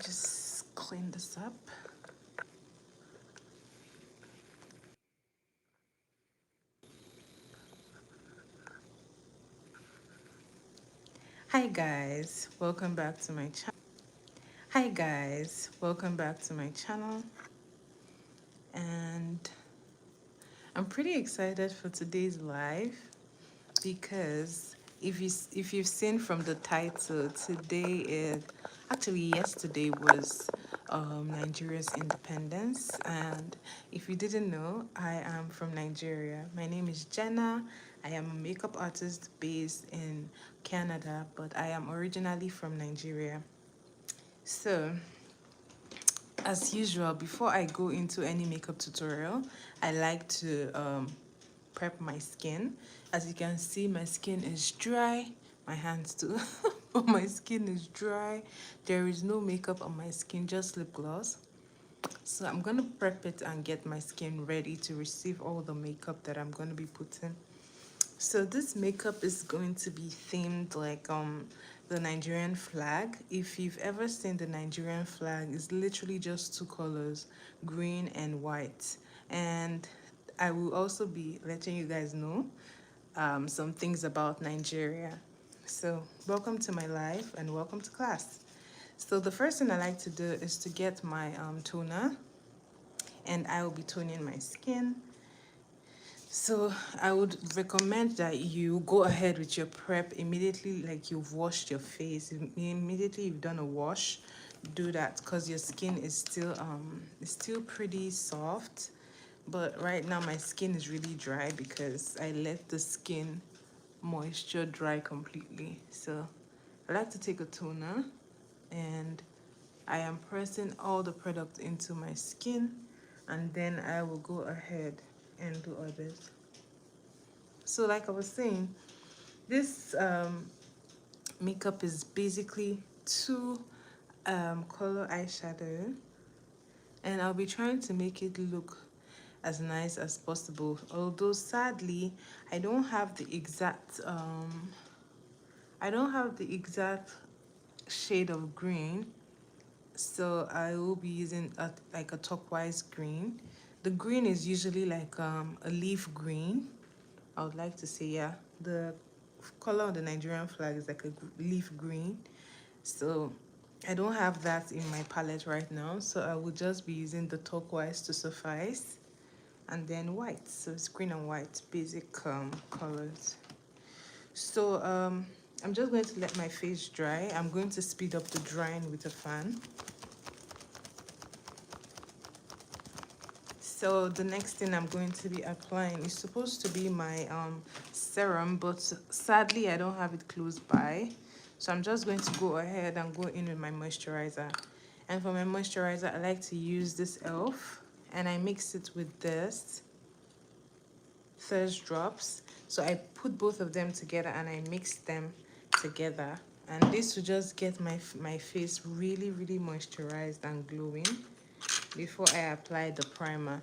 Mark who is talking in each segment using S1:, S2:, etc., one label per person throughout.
S1: just clean this up. Hi guys, welcome back to my channel. Hi guys, welcome back to my channel. And I'm pretty excited for today's live because if you've seen from the title, today is actually yesterday was Nigeria's independence. And if you didn't know, I am from Nigeria. My name is Jenna. I am a makeup artist based in Canada, but I am originally from Nigeria. So as usual, before I go into any makeup tutorial, I like to prep my skin. As you can see, my skin is dry. My hands too. But my skin is dry. There is no makeup on my skin, just lip gloss. So I'm gonna prep it and get my skin ready to receive all the makeup that I'm gonna be putting. So this makeup is going to be themed like the Nigerian flag. If you've ever seen the Nigerian flag, it's literally just two colors, green and white. And I will also be letting you guys know some things about Nigeria. So welcome to my live and welcome to class. So the first thing I like to do is to get my toner, and I will be toning my skin. So I would recommend that you go ahead with your prep immediately, like you've washed your face. Immediately you've done a wash, do that because your skin is still pretty soft. But right now my skin is really dry because I let the skin moisture dry completely. So I like to take a toner and I am pressing all the product into my skin, and then I will go ahead and do others. So like I was saying, this makeup is basically two color eyeshadow, and I'll be trying to make it look as nice as possible. Although sadly, I don't have the exact shade of green, so I will be using like a turquoise green. The green is usually like a leaf green. I would like to say, yeah, the color of the Nigerian flag is like a leaf green. So I don't have that in my palette right now, so I will just be using the turquoise to suffice, and then white. So it's green and white, basic colors. So I'm just going to let my face dry. I'm going to speed up the drying with a fan. So the next thing I'm going to be applying is supposed to be my serum, but sadly I don't have it close by. So I'm just going to go ahead and go in with my moisturizer. And for my moisturizer, I like to use this e.l.f. and I mix it with this Thirst Drops. So I put both of them together and I mix them together. And this will just get my face really, really moisturized and glowing before I apply the primer.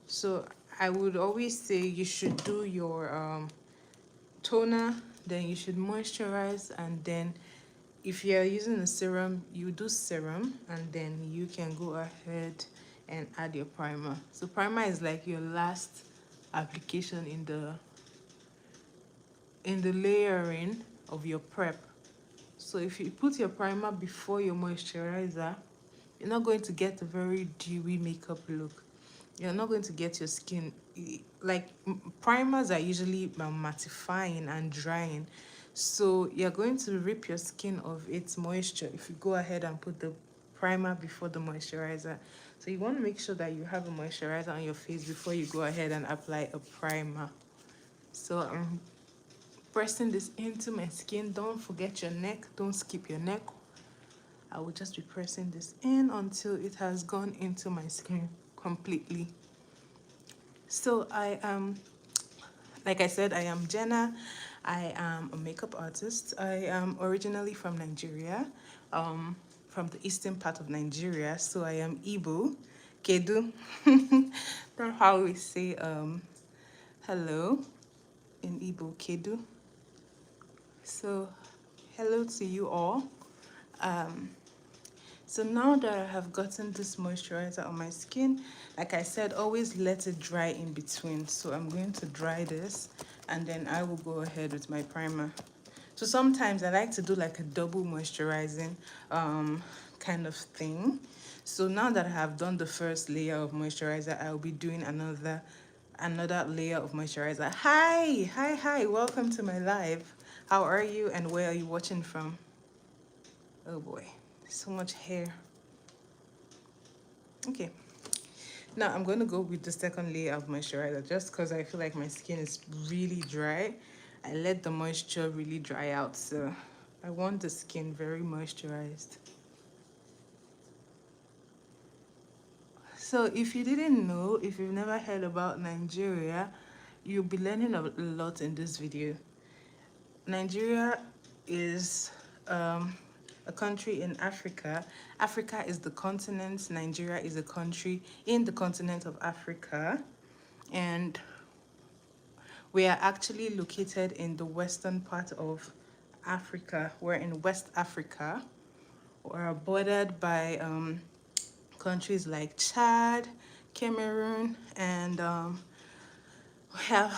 S1: So I would always say you should do your toner, then you should moisturize, and then if you're using a serum, you do serum, and then you can go ahead and add your primer. So primer is like your last application in the layering of your prep. So if you put your primer before your moisturizer, you're not going to get a very dewy makeup look. You're not going to get your skin like primers are usually mattifying and drying, so you're going to rip your skin of its moisture if you go ahead and put the primer before the moisturizer. So you want to make sure that you have a moisturizer on your face before you go ahead and apply a primer. So I'm pressing this into my skin. Don't forget your neck, don't skip your neck. I will just be pressing this in until it has gone into my skin completely. So I am, like I said, I am Jenna. I am a makeup artist. I am originally from Nigeria, from the eastern part of Nigeria. So I am Igbo, Kedu. That's how we say hello in Igbo, Kedu. So hello to you all. So now that I have gotten this moisturizer on my skin, like I said, always let it dry in between. So I'm going to dry this and then I will go ahead with my primer. So sometimes I like to do like a double moisturizing kind of thing. So now that I have done the first layer of moisturizer, I'll be doing another layer of moisturizer. Hi, welcome to my live. How are you and where are you watching from? Oh boy, so much hair. Okay, now I'm going to go with the second layer of moisturizer just because I feel like my skin is really dry. I let the moisture really dry out, so I want the skin very moisturized. So if you didn't know, if you've never heard about Nigeria, you'll be learning a lot in this video. Nigeria is a country in Africa. Africa is the continent. Nigeria is a country in the continent of Africa. And we are actually located in the western part of Africa. We're in West Africa. We're bordered by countries like Chad, Cameroon, and we have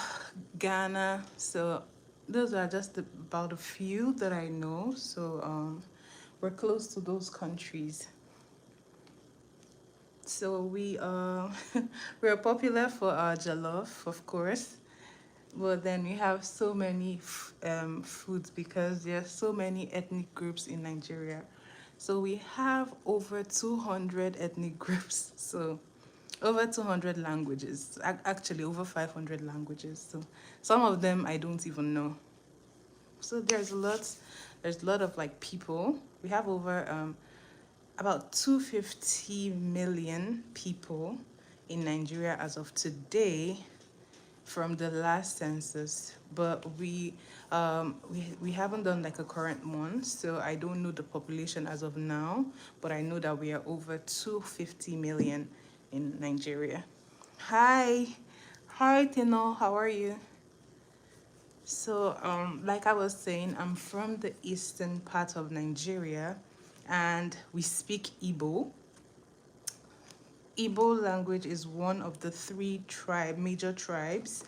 S1: Ghana. So those are just about a few that I know. So we're close to those countries. So we we're popular for our jollof, of course. But then we have so many foods because there are so many ethnic groups in Nigeria. So we have over 200 ethnic groups. So over 200 languages, actually over 500 languages. So some of them I don't even know. So there's a lot of like people. We have over about 250 million people in Nigeria as of today from the last census, but we haven't done like a current one, so I don't know the population as of now, but I know that we are over 250 million in Nigeria. Hi Tino, how are you? So like I was saying, I'm from the eastern part of Nigeria and we speak Igbo. Igbo language is one of the three major tribes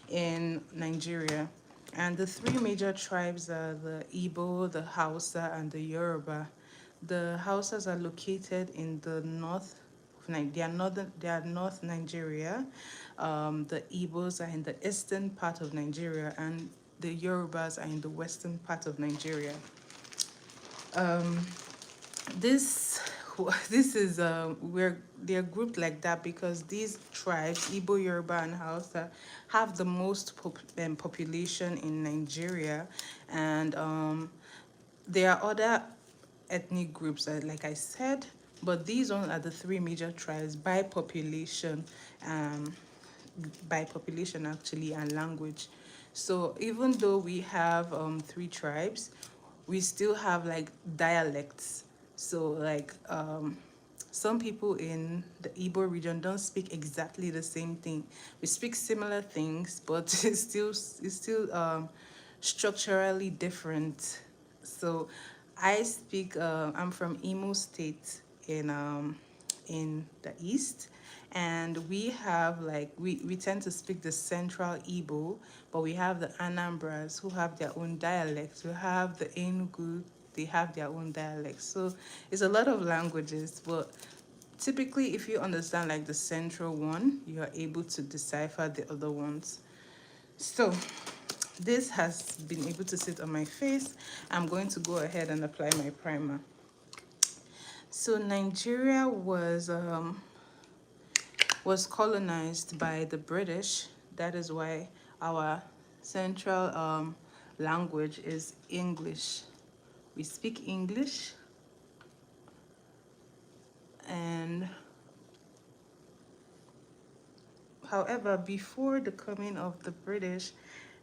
S1: in Nigeria. And the three major tribes are the Igbo, the Hausa, and the Yoruba. The Hausas are located in the north of they are North Nigeria. The Igbos are in the eastern part of Nigeria, and the Yorubas are in the western part of Nigeria. Um, this this is where they're grouped like that because these tribes, Igbo, Yoruba, and Hausa, have the most population in Nigeria, and there are other ethnic groups, like I said, but these ones are the three major tribes um, by population actually, and language. So even though we have three tribes, we still have like dialects. So like some people in the Igbo region don't speak exactly the same thing. We speak similar things, but it's still structurally different. So I speak. I'm from Imo State in the east, and we have like we tend to speak the central Igbo, but we have the Anambras who have their own dialects. We have the Enugu, they have their own dialects. So it's a lot of languages, but typically if you understand like the central one, you are able to decipher the other ones. So this has been able to sit on my face. I'm going to go ahead and apply my primer. So Nigeria was colonized by the British. That is why our central language is English. We speak English, and however, before the coming of the British,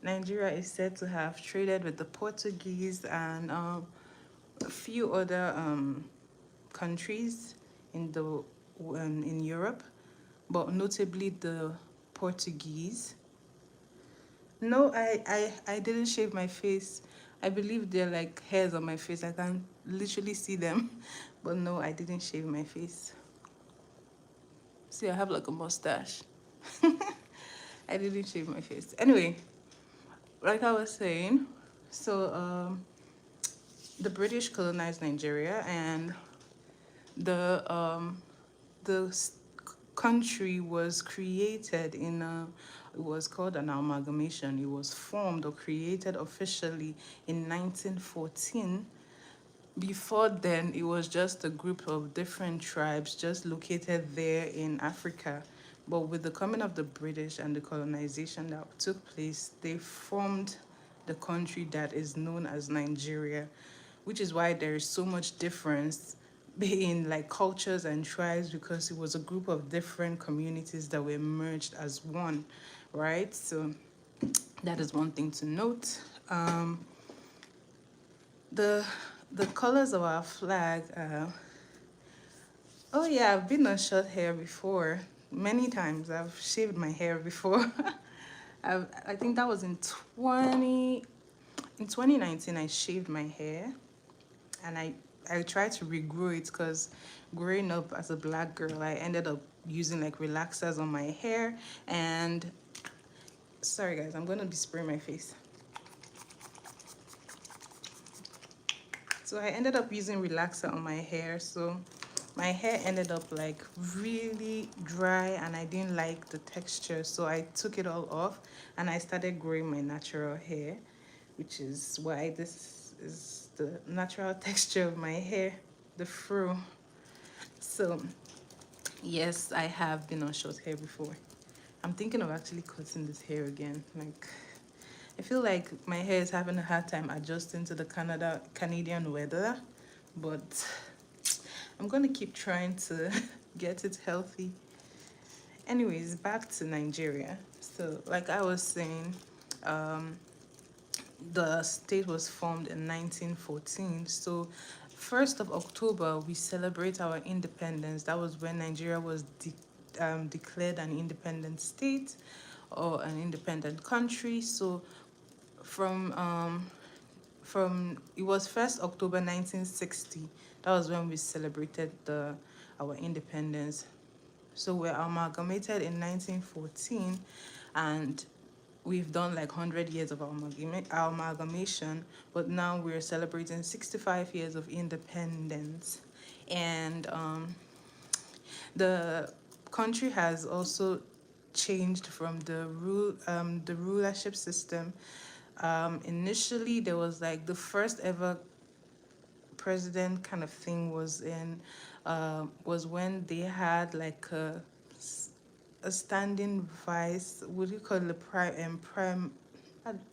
S1: Nigeria is said to have traded with the Portuguese and a few other countries in Europe, but notably the Portuguese. No, I didn't shave my face. I believe they're like hairs on my face. I can literally see them. But no, I didn't shave my face. See, I have like a mustache. I didn't shave my face. Anyway, like I was saying, so the British colonized Nigeria, and the country was created in a, it was called an amalgamation. It was formed or created officially in 1914. Before then, it was just a group of different tribes just located there in Africa. But with the coming of the British and the colonization that took place, they formed the country that is known as Nigeria, which is why there is so much difference in like cultures and tribes, because it was a group of different communities that were merged as one, right? So that is one thing to note. The the colors of our flag. Oh yeah, I've been on short hair before. Many times I've shaved my hair before. I think that was in 2019 I shaved my hair, and I tried to regrow it because growing up as a black girl, I ended up using like relaxers on my hair. And sorry guys, I'm gonna be spraying my face. So I ended up using relaxer on my hair, so my hair ended up like really dry, and I didn't like the texture, so I took it all off and I started growing my natural hair, which is why this is the natural texture of my hair, the fro. So yes, I have been on short hair before. I'm thinking of actually cutting this hair again. Like, I feel like my hair is having a hard time adjusting to the Canadian weather, but I'm gonna keep trying to get it healthy. Anyways, back to Nigeria. So, like I was saying, um, the state was formed in 1914. So, 1st of October, we celebrate our independence. That was when Nigeria was declared an independent state or an independent country. So, from it was 1st October 1960. That was when we celebrated our independence. So we're amalgamated in 1914, and we've done like 100 years of our amalgamation, but now we're celebrating 65 years of independence. And the country has also changed from the rulership system. Initially, there was like the first ever president kind of thing was when they had like a standing vice. What do you call it? Prime.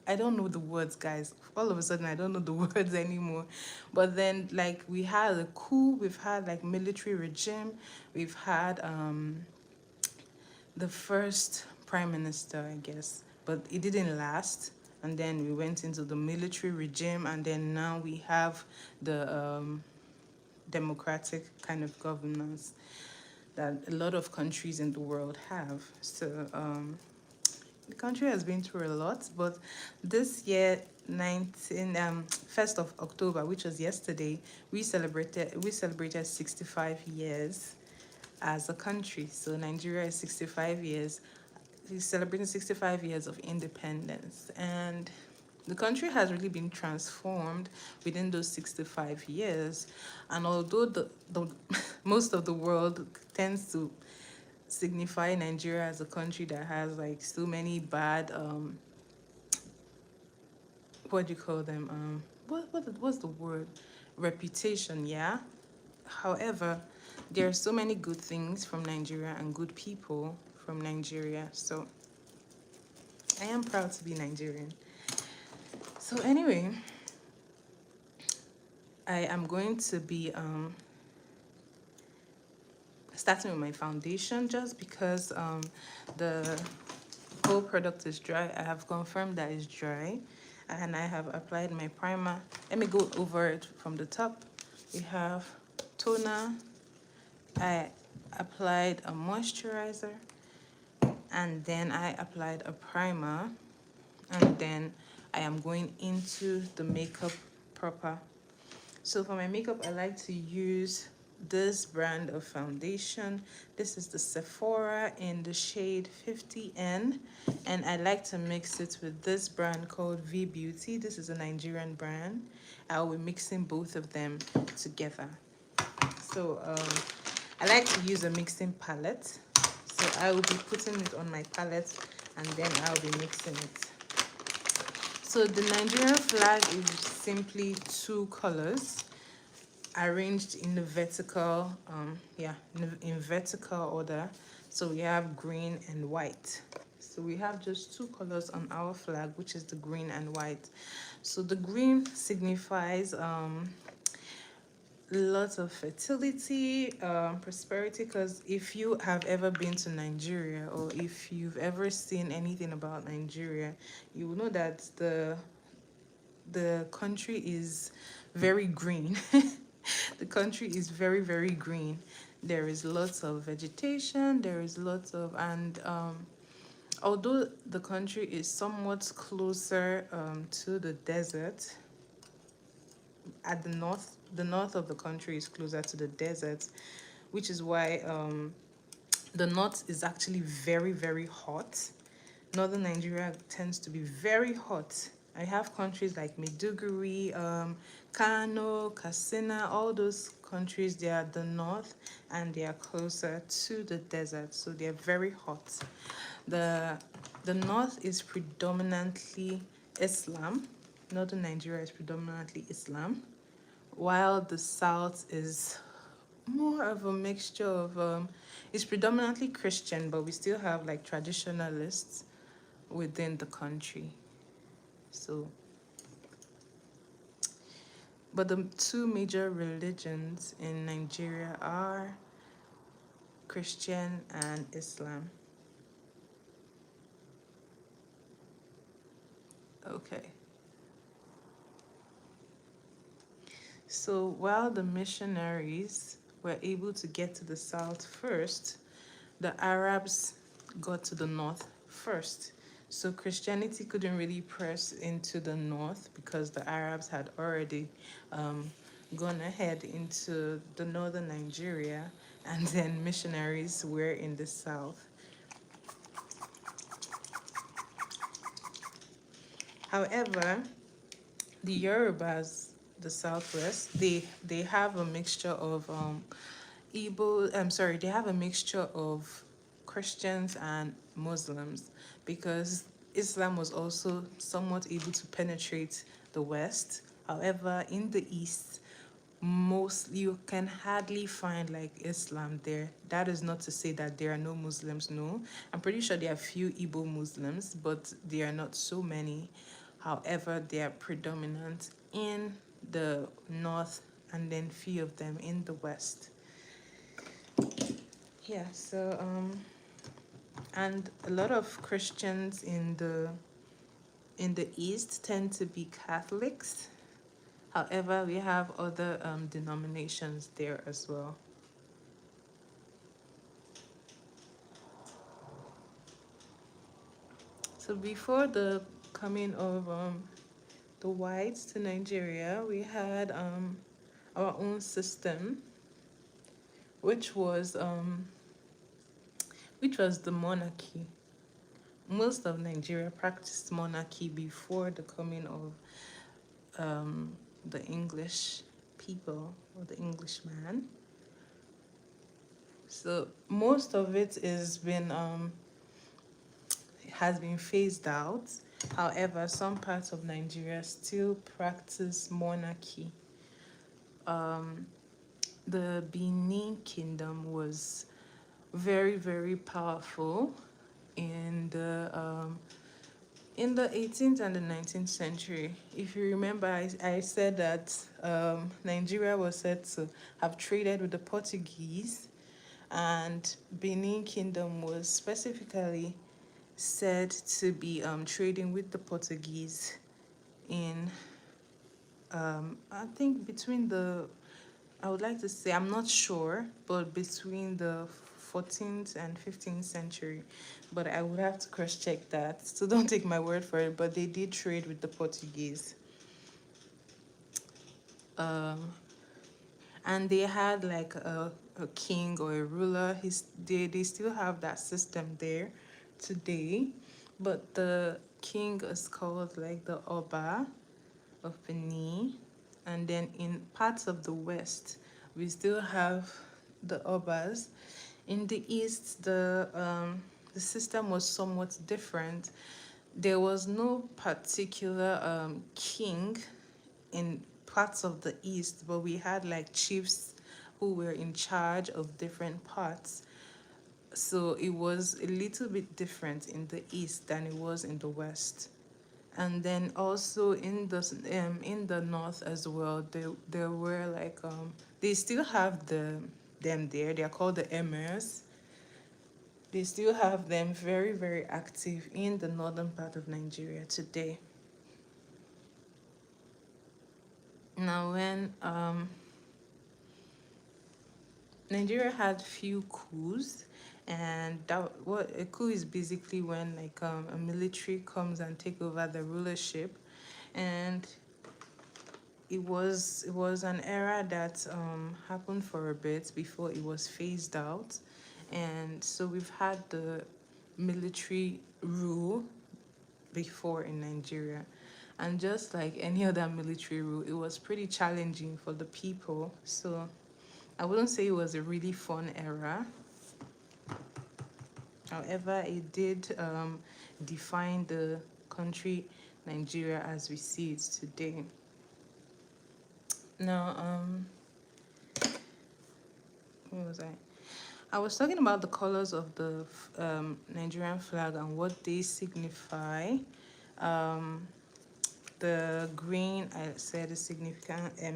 S1: I don't know the words, guys. All of a sudden, I don't know the words anymore. But then, like, we had a coup. We've had like military regime. We've had the first prime minister, I guess, but it didn't last. And then we went into the military regime, and then now we have the democratic kind of governance that a lot of countries in the world have. So the country has been through a lot, but this year, 1st of October, which was yesterday, we celebrated 65 years as a country. So Nigeria is 65 years, is celebrating 65 years of independence. And the country has really been transformed within those 65 years. And although the most of the world tends to signify Nigeria as a country that has like so many bad what do you call them? What's the word? Reputation, yeah. However, there are so many good things from Nigeria and good people from Nigeria. So I am proud to be Nigerian. So anyway, I am going to be starting with my foundation, just because the whole product is dry. I have confirmed that it's dry, and I have applied my primer. Let me go over it from the top. We have toner. I applied a moisturizer, and then I applied a primer, and then I am going into the makeup proper. So for my makeup, I like to use this brand of foundation. This is the Sephora in the shade 50N, and I like to mix it with this brand called V Beauty. This is a Nigerian brand. I'll be mixing both of them together. So I like to use a mixing palette. So I will be putting it on my palette and then I'll be mixing it. So the Nigerian flag is simply two colors arranged in the vertical, in vertical order. So we have green and white. So we have just two colors on our flag, which is the green and white. So the green signifies lots of fertility, prosperity, because if you have ever been to Nigeria or if you've ever seen anything about Nigeria, you will know that the country is very green. The country is very, very green. There is lots of vegetation, there is lots of, and although the country is somewhat closer to the desert, at the north of the country is closer to the desert, which is why the north is actually very, very hot. Northern Nigeria tends to be very hot. I have countries like Maiduguri, Kano, Katsina, all those countries, they are the north and they are closer to the desert, so they're very hot. The, the north is predominantly Islam. Northern Nigeria is predominantly Islam, while the south is more of a mixture of it's predominantly Christian, but we still have like traditionalists within the country. So, but the two major religions in Nigeria are Christian and Islam. Okay. So while the missionaries were able to get to the south first, the Arabs got to the north first. So Christianity couldn't really press into the north because the Arabs had already gone ahead into the northern Nigeria, and then missionaries were in the south. However, the Yorubas, the southwest, they have a mixture of Igbo. I'm sorry, they have a mixture of Christians and Muslims because Islam was also somewhat able to penetrate the West. However, in the East, most you can hardly find like Islam there. That is not to say that there are no Muslims. No, I'm pretty sure there are few Igbo Muslims, but there are not so many. However, they are predominant in the north and then few of them in the west. Yeah, so and a lot of Christians in the east tend to be Catholics. However, we have other denominations there as well. So before the coming of the whites to Nigeria, we had our own system, which was the monarchy. Most of Nigeria practiced monarchy before the coming of the English people or the Englishman. So most of it has been phased out. However, some parts of Nigeria still practice monarchy. The Benin Kingdom was very, very powerful in the 18th and the 19th century. If you remember, I said that Nigeria was said to have traded with the Portuguese, and Benin Kingdom was specifically said to be trading with the Portuguese in, I think between the, I would like to say, I'm not sure, but between the 14th and 15th century, but I would have to cross check that. So don't take my word for it. But they did trade with the Portuguese. Um, and they had like a king or a ruler. They still have that system there today, but the king is called like the Oba of Benin. And then in parts of the west, we still have the Obas. In the east, the system was somewhat different. There was no particular king in parts of the east, but we had like chiefs who were in charge of different parts. So it was a little bit different in the east than it was in the west. And then also in the north as well, there were like they still have them there. They are called the emirs. They still have them very active in the northern part of Nigeria today. Now when Nigeria had few coups, and that what a coup is basically when like a military comes and take over the rulership, and it was an era that happened for a bit before it was phased out, and so we've had the military rule before in Nigeria. And just like any other military rule, it was pretty challenging for the people. So I wouldn't say it was a really fun era. However, it did define the country Nigeria as we see it today. Now, where was I? I was talking about the colors of the Nigerian flag and what they signify. Um, the green, I said, is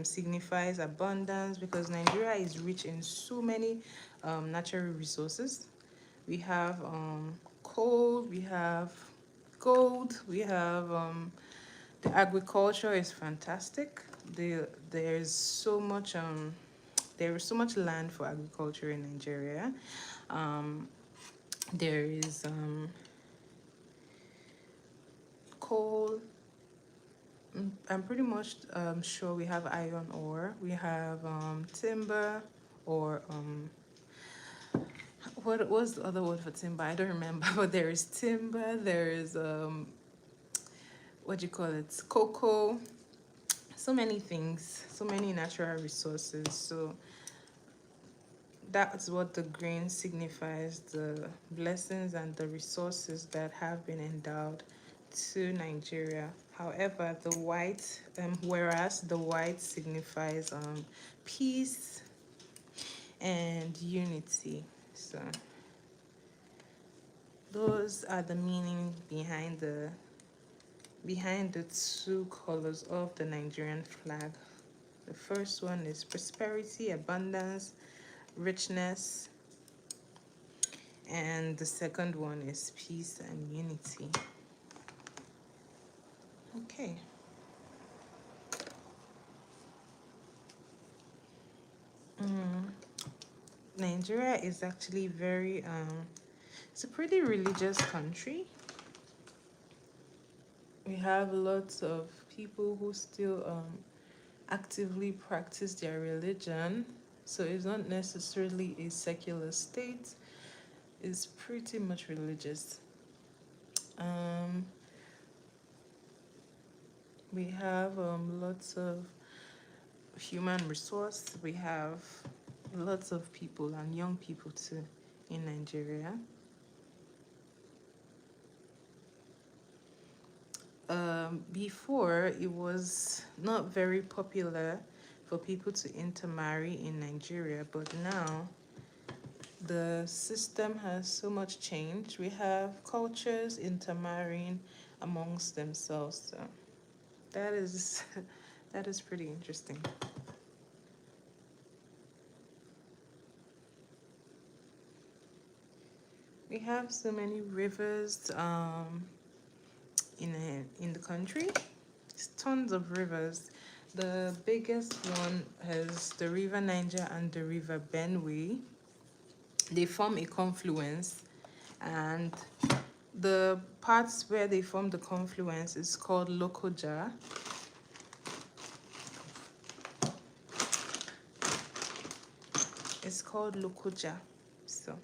S1: signifies abundance, because Nigeria is rich in so many natural resources. We have coal, we have gold, we have the agriculture is fantastic. There's so much there is so much land for agriculture in Nigeria. Um, there is coal. I'm pretty much sure we have iron ore. We have timber, or what was the other word for timber? I don't remember. But there is timber. There is what do you call it? Cocoa. So many things. So many natural resources. So that's what the green signifies, the blessings and the resources that have been endowed to Nigeria. However, the white, whereas the white signifies peace and unity. So those are the meaning behind the two colors of the Nigerian flag. The first one is prosperity, abundance, richness, and the second one is peace and unity. Okay. Nigeria is actually it's a pretty religious country. We have lots of people who still actively practice their religion. So it's not necessarily a secular state. It's pretty much religious. We have lots of human resource. We have lots of people and young people too in Nigeria. Before, it was not very popular for people to intermarry in Nigeria, but now the system has so much changed. We have cultures intermarrying amongst themselves. So that is that is pretty interesting. We have so many rivers in the country. There's tons of rivers. The biggest one is the River Niger and the River Benue. they form a confluence, and the parts where they form the confluence is called Lokoja. It's called Lokoja. So,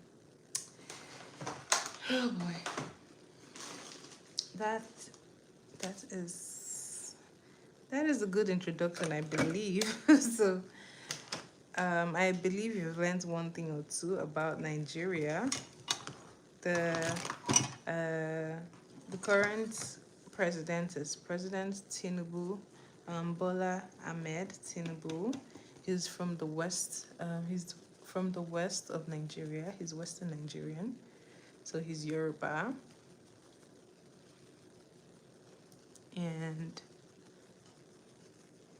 S1: oh boy, that that is that is a good introduction, I believe. So, I believe you've learned one thing or two about Nigeria. The the current president is President Tinubu, Bola Ahmed Tinubu. He's from the west. He's from the west of Nigeria. He's Western Nigerian, so he's Yoruba, and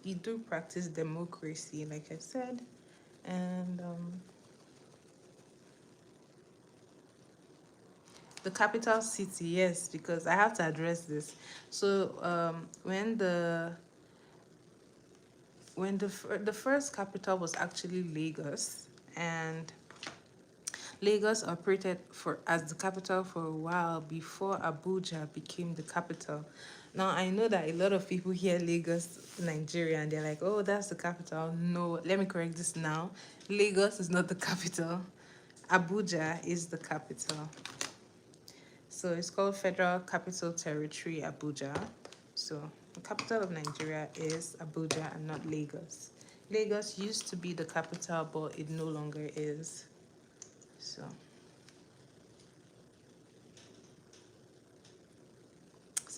S1: he do practice democracy, like I said, and the capital city, yes, because I have to address this. So when the first capital was actually Lagos, and Lagos operated for as the capital for a while before Abuja became the capital. Now I know that a lot of people hear Lagos, Nigeria, and they're like, "Oh, that's the capital." No, let me correct this now. Lagos is not the capital. Abuja is the capital. So it's called Federal Capital Territory Abuja. So the capital of Nigeria is Abuja and not Lagos. Lagos used to be the capital, but it no longer is. So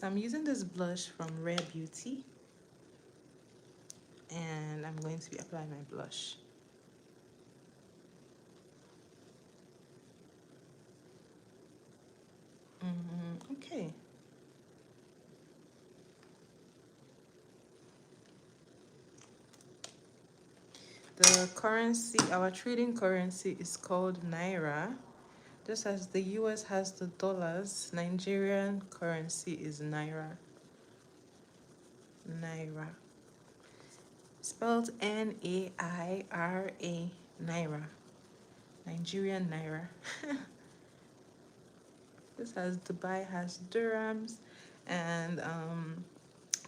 S1: I'm using this blush from Rare Beauty, and I'm going to be applying my blush. Okay. The currency, our trading currency is called Naira. Just as the US has the dollars, Nigerian currency is Naira. Naira. Spelled Naira. Naira. Nigerian Naira. Just as Dubai has dirhams, and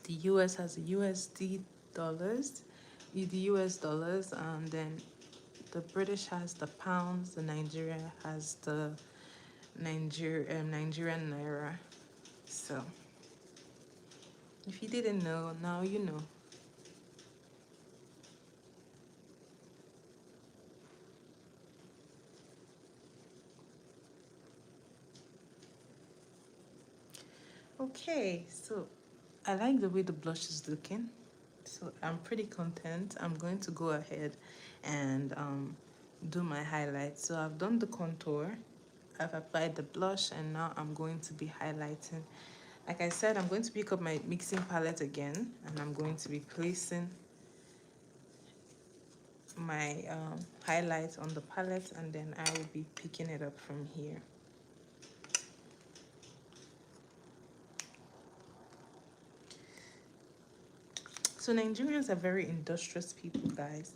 S1: the US has the USD dollars, the US dollars, and then the British has the pounds, the Nigeria has the Nigerian Naira. So, if you didn't know, now you know. Okay, so I like the way the blush is looking. So I'm pretty content. I'm going to go ahead and do my highlights. So I've done the contour, I've applied the blush, and now I'm going to be highlighting. Like I said, I'm going to pick up my mixing palette again, and I'm going to be placing my highlights on the palette, and then I will be picking it up from here. So Nigerians are very industrious people, guys.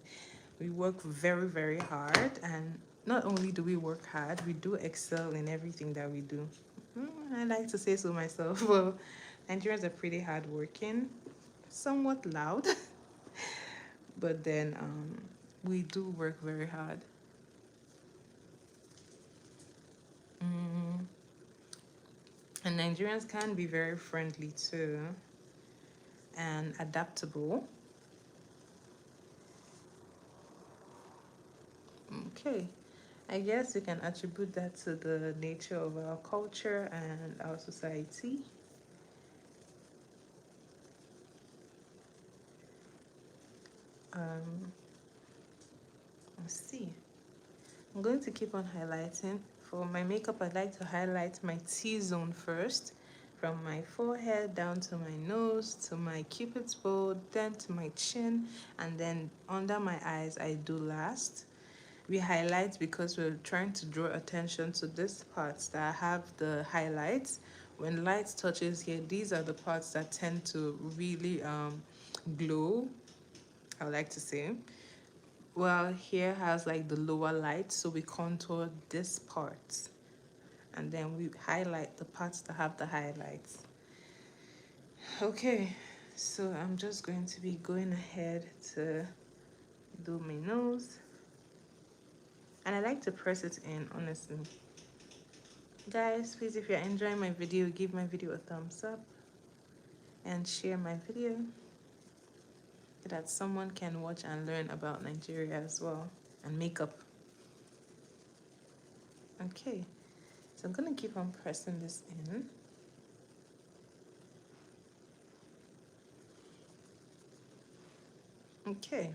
S1: We work very, very hard, and not only do we work hard, we do excel in everything that we do. I like to say so myself. Well, Nigerians are pretty hardworking, somewhat loud, but then we do work very hard. And Nigerians can be very friendly too, and adaptable. Okay, I guess you can attribute that to the nature of our culture and our society. Um, let's see. I'm going to keep on highlighting. For my makeup, I like to highlight my T-zone first, from my forehead down to my nose, to my cupid's bow, then to my chin, and then under my eyes I do last. We highlight because we're trying to draw attention to this parts that have the highlights. When light touches here, these are the parts that tend to really glow, I would like to say. well, here has like the lower light, so we contour this part and then we highlight the parts that have the highlights. Okay, so I'm just going to be going ahead to do my nose, and I like to press it in, honestly. Guys, please, if you're enjoying my video, give my video a thumbs up and share my video so that someone can watch and learn about Nigeria as well, and makeup. Okay, so I'm gonna keep on pressing this in. Okay,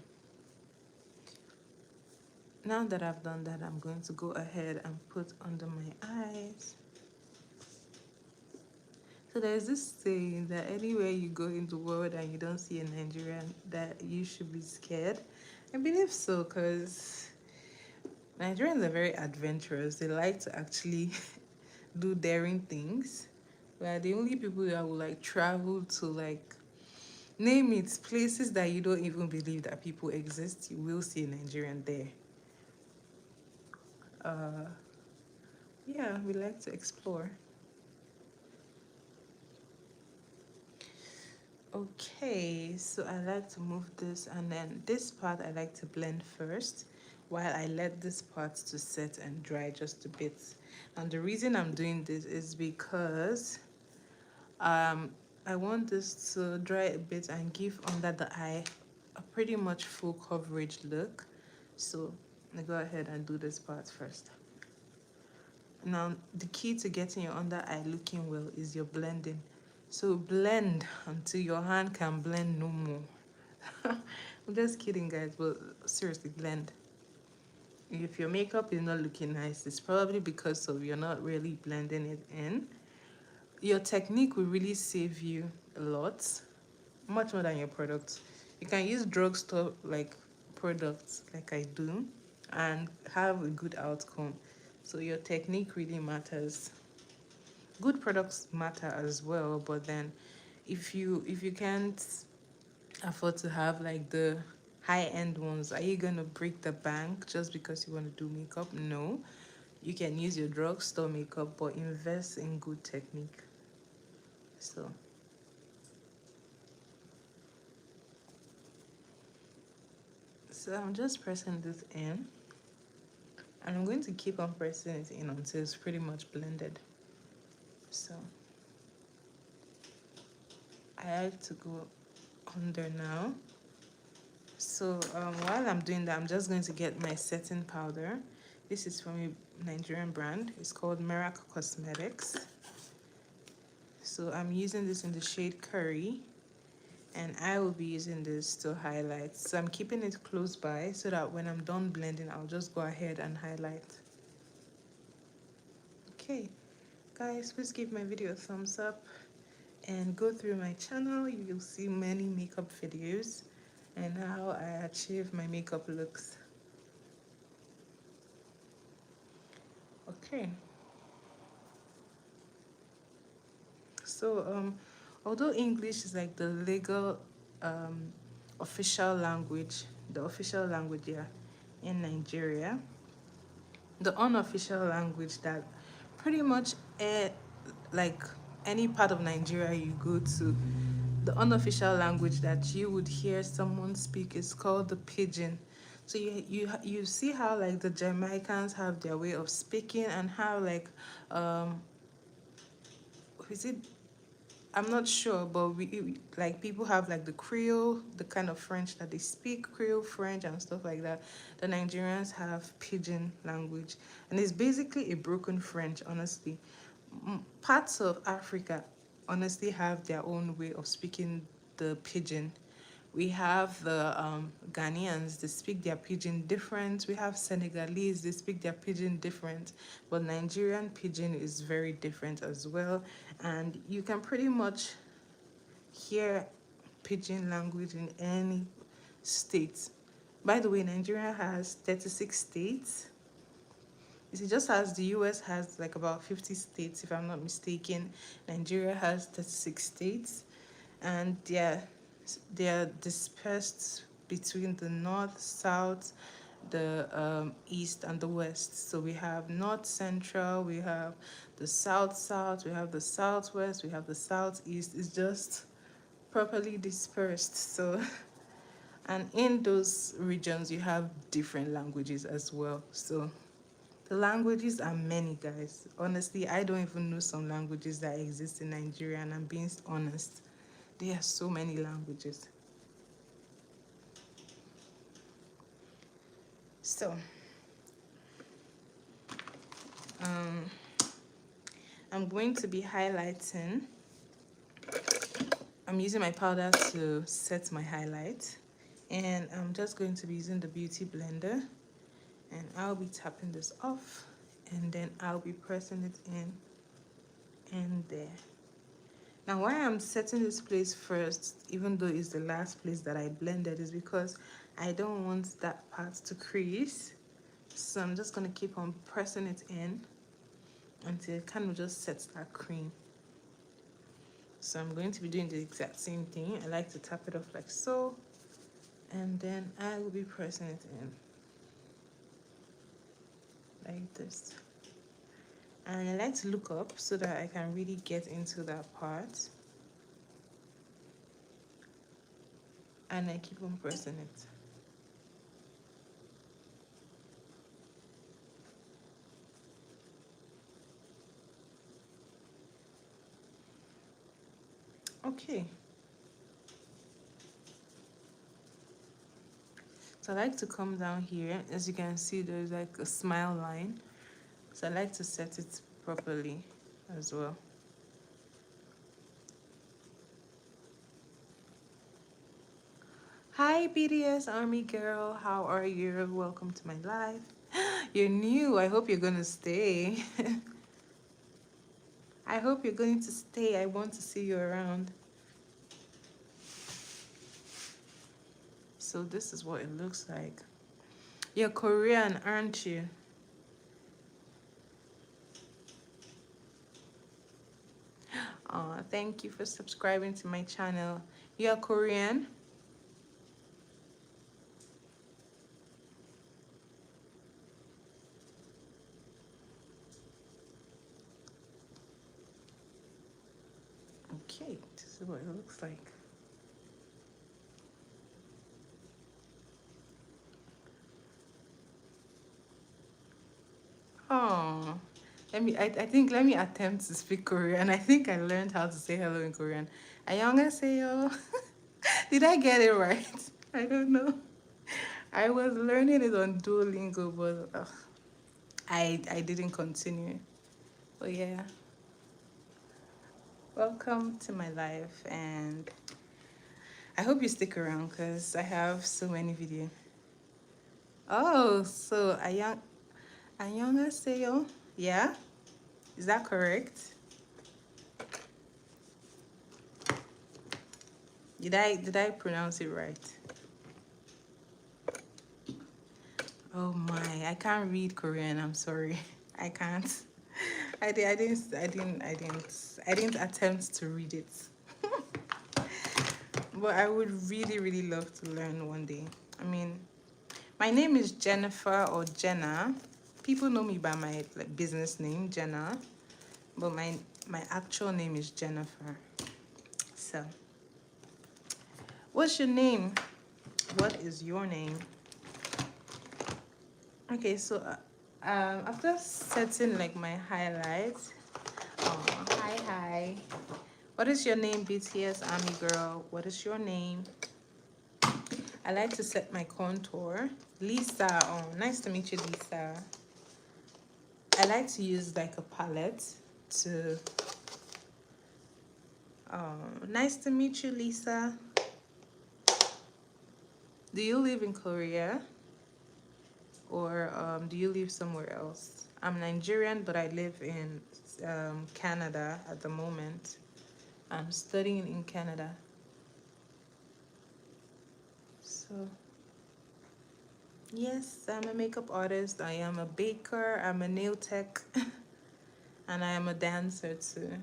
S1: now that I've done that, I'm going to go ahead and put under my eyes. So there's this saying that anywhere you go in the world and you don't see a Nigerian, that you should be scared. I believe so, because Nigerians are very adventurous. They like to actually do daring things. We are the only people that will like travel to like, name it, places that you don't even believe that people exist. You will see a Nigerian there. Uh, yeah, we like to explore. Okay, so I like to move this, and then this part I like to blend first while I let this part to set and dry just a bit. And the reason I'm doing this is because um, I want this to dry a bit and give under the eye a pretty much full coverage look. So I go ahead and do this part first. Now, the key to getting your under eye looking well is your blending. So blend until your hand can blend no more. I'm just kidding, guys, but seriously, blend. If your makeup is not looking nice, it's probably because of you're not really blending it in. Your technique will really save you a lot, much more than your products. You can use drugstore like products like I do and have a good outcome. So your technique really matters. Good products matter as well, but then if you can't afford to have like the high-end ones, are you going to break the bank just because you want to do makeup? No. You can use your drugstore makeup, but invest in good technique. So I'm just pressing this in, and I'm going to keep on pressing it in until it's pretty much blended. So I like to go under now. So while I'm doing that, I'm just going to get my setting powder. This is from a Nigerian brand. It's called Merak Cosmetics. So I'm using this in the shade Curry, and I will be using this to highlight. So I'm keeping it close by so that when I'm done blending, I'll just go ahead and highlight. Okay, guys, please give my video a thumbs up and go through my channel. You will see many makeup videos and how I achieve my makeup looks. Okay, so although English is like the legal official language, the official language, yeah, in Nigeria, the unofficial language that pretty much like any part of Nigeria you go to, the unofficial language that you would hear someone speak is called the pidgin. So you see how like the Jamaicans have their way of speaking, and how like is it, I'm not sure, but like people have like the Creole, the kind of French that they speak, Creole French and stuff like that. The Nigerians have pidgin language, and it's basically a broken French, honestly. Parts of Africa honestly have their own way of speaking the pidgin. We have the Ghanaians, they speak their pidgin different. We have Senegalese, they speak their pidgin different. But Nigerian pidgin is very different as well. And you can pretty much hear pidgin language in any state. By the way, Nigeria has 36 states. It's just as the US has like about 50 states, if I'm not mistaken. Nigeria has 36 states, and they're dispersed between the north, south, the east, and the west. So we have north central, we have the south south, we have the southwest, we have the southeast. It's just properly dispersed. So, and in those regions, you have different languages as well. So the languages are many, guys. Honestly, I don't even know some languages that exist in Nigeria, and I'm being honest. There are so many languages. So, um, I'm going to be highlighting. I'm using my powder to set my highlight, and I'm just going to be using the beauty blender, and I'll be tapping this off, and then I'll be pressing it in and there. Now, why I'm setting this place first, even though it's the last place that I blended, is because I don't want that part to crease. So I'm just going to keep on pressing it in until it kind of just sets that cream. So I'm going to be doing the exact same thing. I like to tap it off like so, and then I will be pressing it in like this. And I like to look up so that I can really get into that part. And I keep on pressing it. Okay. So I like to come down here. As you can see, there's like a smile line. So I like to set it properly as well. Hi, BDS Army girl. How are you? Welcome to my live. You're new. I hope you're going to stay. I hope you're going to stay. I want to see you around. So this is what it looks like. You're Korean, aren't you? Thank you for subscribing to my channel. You're Korean? Okay, this is what it looks like. Oh, let me attempt to speak Korean. I think I learned how to say hello in Korean. 안녕하세요. Did I get it right? I don't know. I was learning it on Duolingo, but I didn't continue. But yeah, welcome to my life, and I hope you stick around because I have so many videos. Oh, so 안녕하세요. Yeah, is that correct? Did I pronounce it right? Oh my, I can't read Korean. I'm sorry. I can't. I didn't attempt to read it. But I would really, really love to learn one day. I mean, my name is Jennifer or Jenna. People know me by my business name, Jenna, but my actual name is Jennifer. So, what's your name? What is your name? Okay, so after setting like my highlights, hi. What is your name, BTS Army girl? What is your name? I like to set my contour. Lisa, oh, nice to meet you, Lisa. I like to use like a palette to. Nice to meet you, Lisa. Do you live in Korea? Or do you live somewhere else? I'm Nigerian, but I live in Canada at the moment. I'm studying in Canada. So, yes, I'm a makeup artist. I am a baker. I'm a nail tech. And I am a dancer too.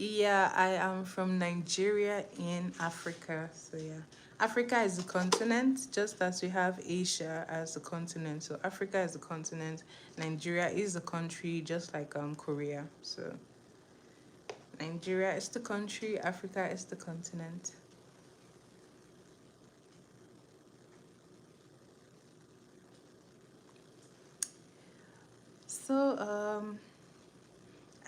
S1: Yeah, I am from Nigeria in Africa. So yeah. Africa is a continent, just as we have Asia as a continent. So Africa is a continent. Nigeria is a country, just like Korea. So Nigeria is the country, Africa is the continent. So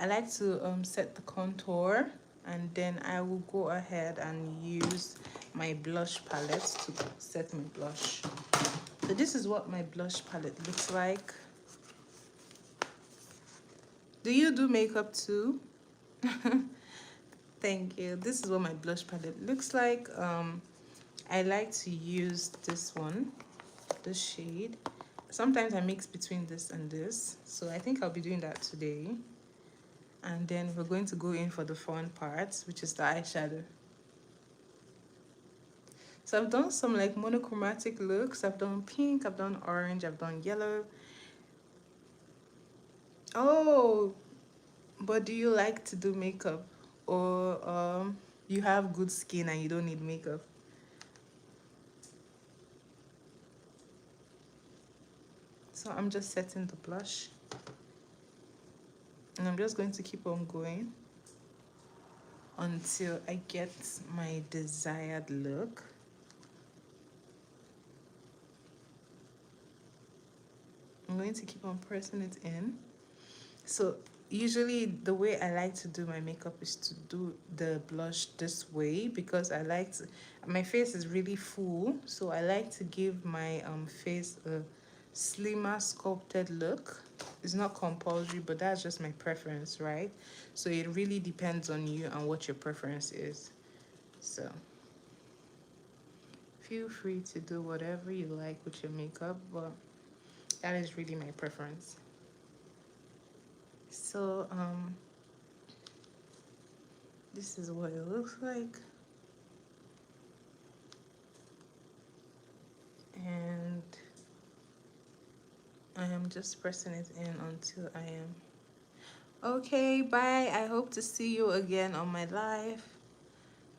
S1: I like to set the contour, and then I will go ahead and use my blush palette to set my blush. So this is what my blush palette looks like. Do you do makeup too? Thank you. This is what my blush palette looks like. I like to use this one, this shade. Sometimes I mix between this and this. So I think I'll be doing that today. And then we're going to go in for the fun part, which is the eyeshadow. So I've done some like monochromatic looks. I've done pink, I've done orange, I've done yellow. Oh, but do you like to do makeup? Or you have good skin and you don't need makeup? So I'm just setting the blush. And I'm just going to keep on going until I get my desired look. I'm going to keep on pressing it in. So usually the way I like to do my makeup is to do the blush this way, because I like to, my face is really full, so I like to give my face a slimmer sculpted look. It's not compulsory, but that's just my preference, right? So it really depends on you and what your preference is. So feel free to do whatever you like with your makeup, but that is really my preference. So this is what it looks like. And I am just pressing it in until I am okay. Bye. I hope to see you again on my live.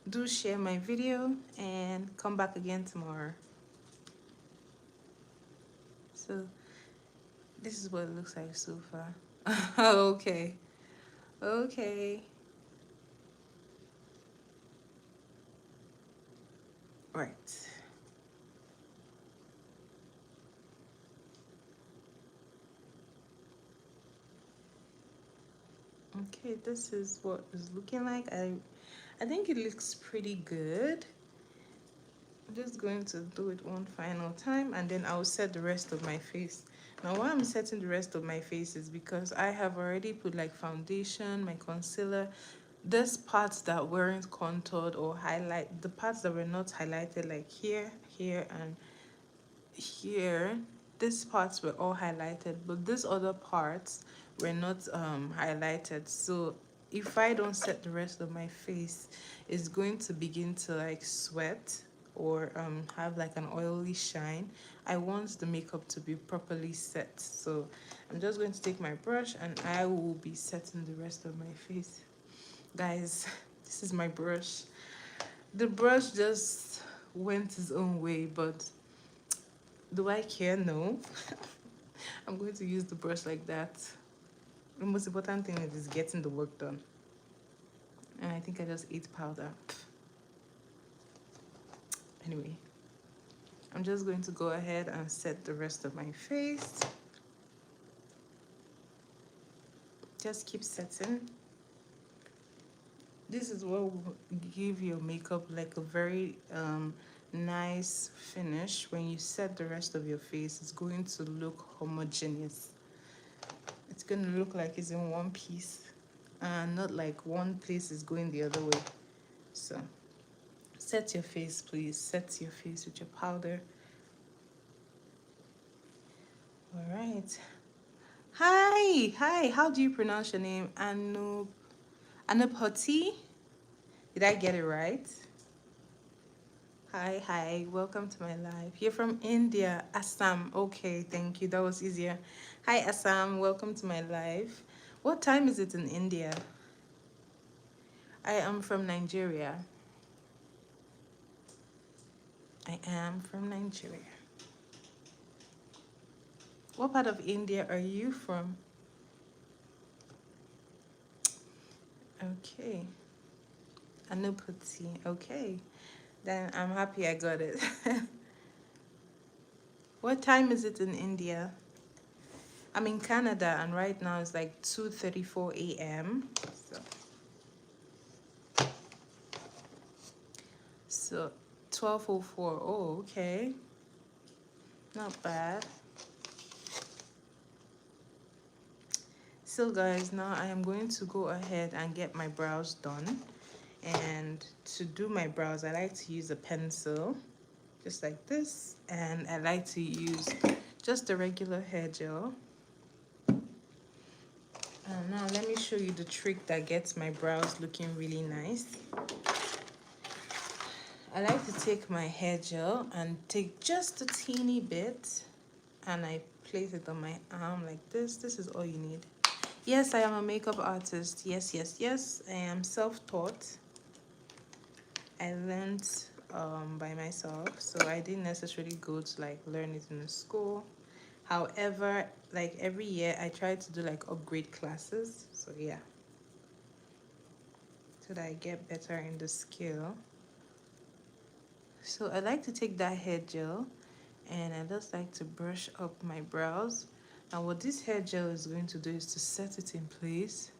S1: Do share my video and come back again tomorrow. So this is what it looks like so far. Okay. Okay. Right. Okay, this is what it's looking like. I think it looks pretty good. I'm just going to do it one final time, and then I'll set the rest of my face. Now why I'm setting the rest of my face is because I have already put like foundation, my concealer, this parts that weren't contoured or highlight, the parts that were not highlighted, like here, here, and here, these parts were all highlighted, but these other parts were not highlighted. So if I don't set the rest of my face, it's going to begin to like sweat or have like an oily shine. I want the makeup to be properly set. So I'm just going to take my brush and I will be setting the rest of my face. Guys, this is my brush. The brush just went its own way, but do I care? No. I'm going to use the brush like that. The most important thing is getting the work done. And I think I just ate powder. Anyway, I'm just going to go ahead and set the rest of my face. Just keep setting. This is what will give your makeup like a very nice finish. When you set the rest of your face, it's going to look homogeneous. It's going to look like it's in one piece and not like one place is going the other way. So set your face, please. Set your face with your powder. All right. Hi. How do you pronounce your name? Anupati? Did I get it right? Hi. Welcome to my live. You're from India, Assam. Okay, thank you. That was easier. Hi, Assam. Welcome to my live. What time is it in India? I am from Nigeria. I am from Nigeria. What part of India are you from? Okay. Anupati. Okay. Then I'm happy I got it. What time is it in India? I'm in Canada and right now it's like 2:34 a.m. So 12:04. Oh, okay. Not bad. So guys, now I am going to go ahead and get my brows done. And to do my brows, I like to use a pencil, just like this. And I like to use just a regular hair gel. Now let me show you the trick that gets my brows looking really nice. I like to take my hair gel and take just a teeny bit and I place it on my arm like this. This is all you need. Yes, I am a makeup artist. Yes, yes, yes. I am self-taught. I learned by myself, so I didn't necessarily go to like learn it in a school. However, like every year I try to do like upgrade classes. So yeah, so that I get better in the skill. So I like to take that hair gel and I just like to brush up my brows. And what this hair gel is going to do is to set it in place.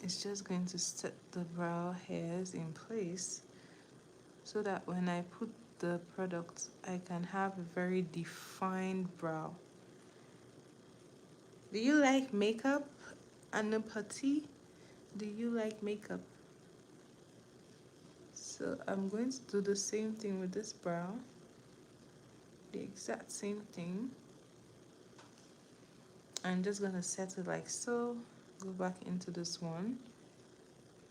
S1: It's just going to set the brow hairs in place so that when I put the product, I can have a very defined brow. Do you like makeup, Anupati? Do you like makeup? So I'm going to do the same thing with this brow. The exact same thing. I'm just gonna set it like so. Go back into this one.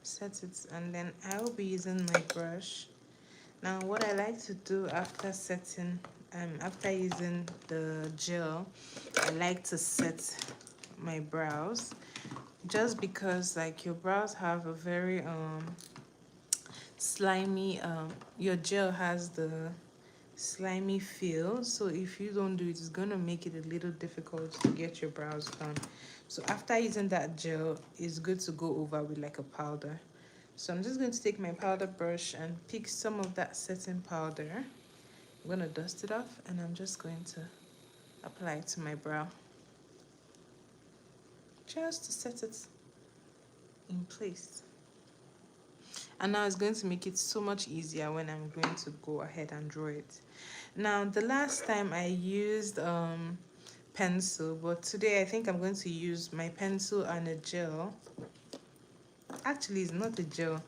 S1: Set it, and then I will be using my brush. Now what I like to do after setting, after using the gel, I like to set my brows, just because like your brows have a very slimy, your gel has the slimy feel, so if you don't do it, it's gonna make it a little difficult to get your brows done. So after using that gel, it's good to go over with like a powder. So I'm just going to take my powder brush and pick some of that setting powder. I'm gonna dust it off and I'm just going to apply it to my brow, just to set it in place. And now it's going to make it so much easier when I'm going to go ahead and draw it. Now the last time I used pencil, but today I think I'm going to use my pencil and a gel. Actually, it's not a gel.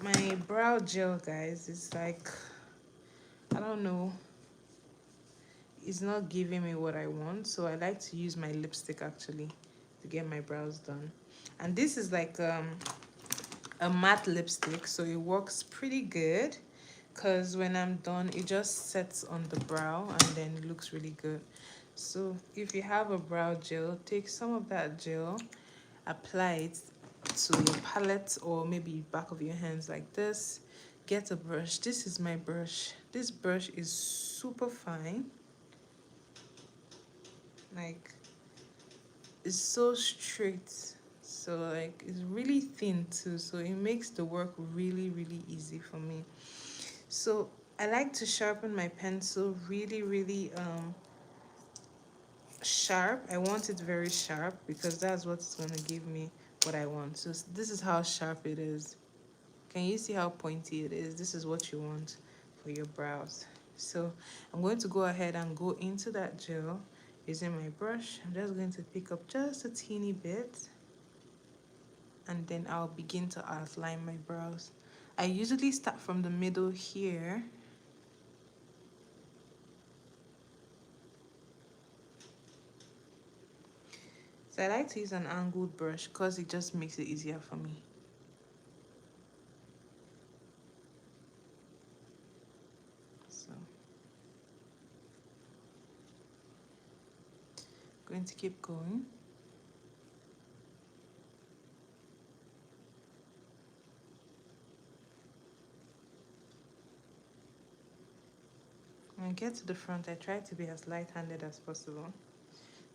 S1: My brow gel, guys, is like, I don't know, it's not giving me what I want, so I like to use my lipstick actually to get my brows done. And this is like a matte lipstick, so it works pretty good because when I'm done, it just sets on the brow and then it looks really good. So if you have a brow gel, take some of that gel, apply it to your palette or maybe back of your hands like this. Get a brush. This is my brush. This brush is super fine. Like, it's so straight. So like it's really thin too. So it makes the work really, really easy for me. So I like to sharpen my pencil really, really sharp. I want it very sharp because that's what's going to give me what I want. So this is how sharp it is. Can you see how pointy it is? This is what you want for your brows. So I'm going to go ahead and go into that gel using my brush. I'm just going to pick up just a teeny bit and then I'll begin to outline my brows. I usually start from the middle here. So I like to use an angled brush because it just makes it easier for me. So going to keep going. When I get to the front, I try to be as light-handed as possible.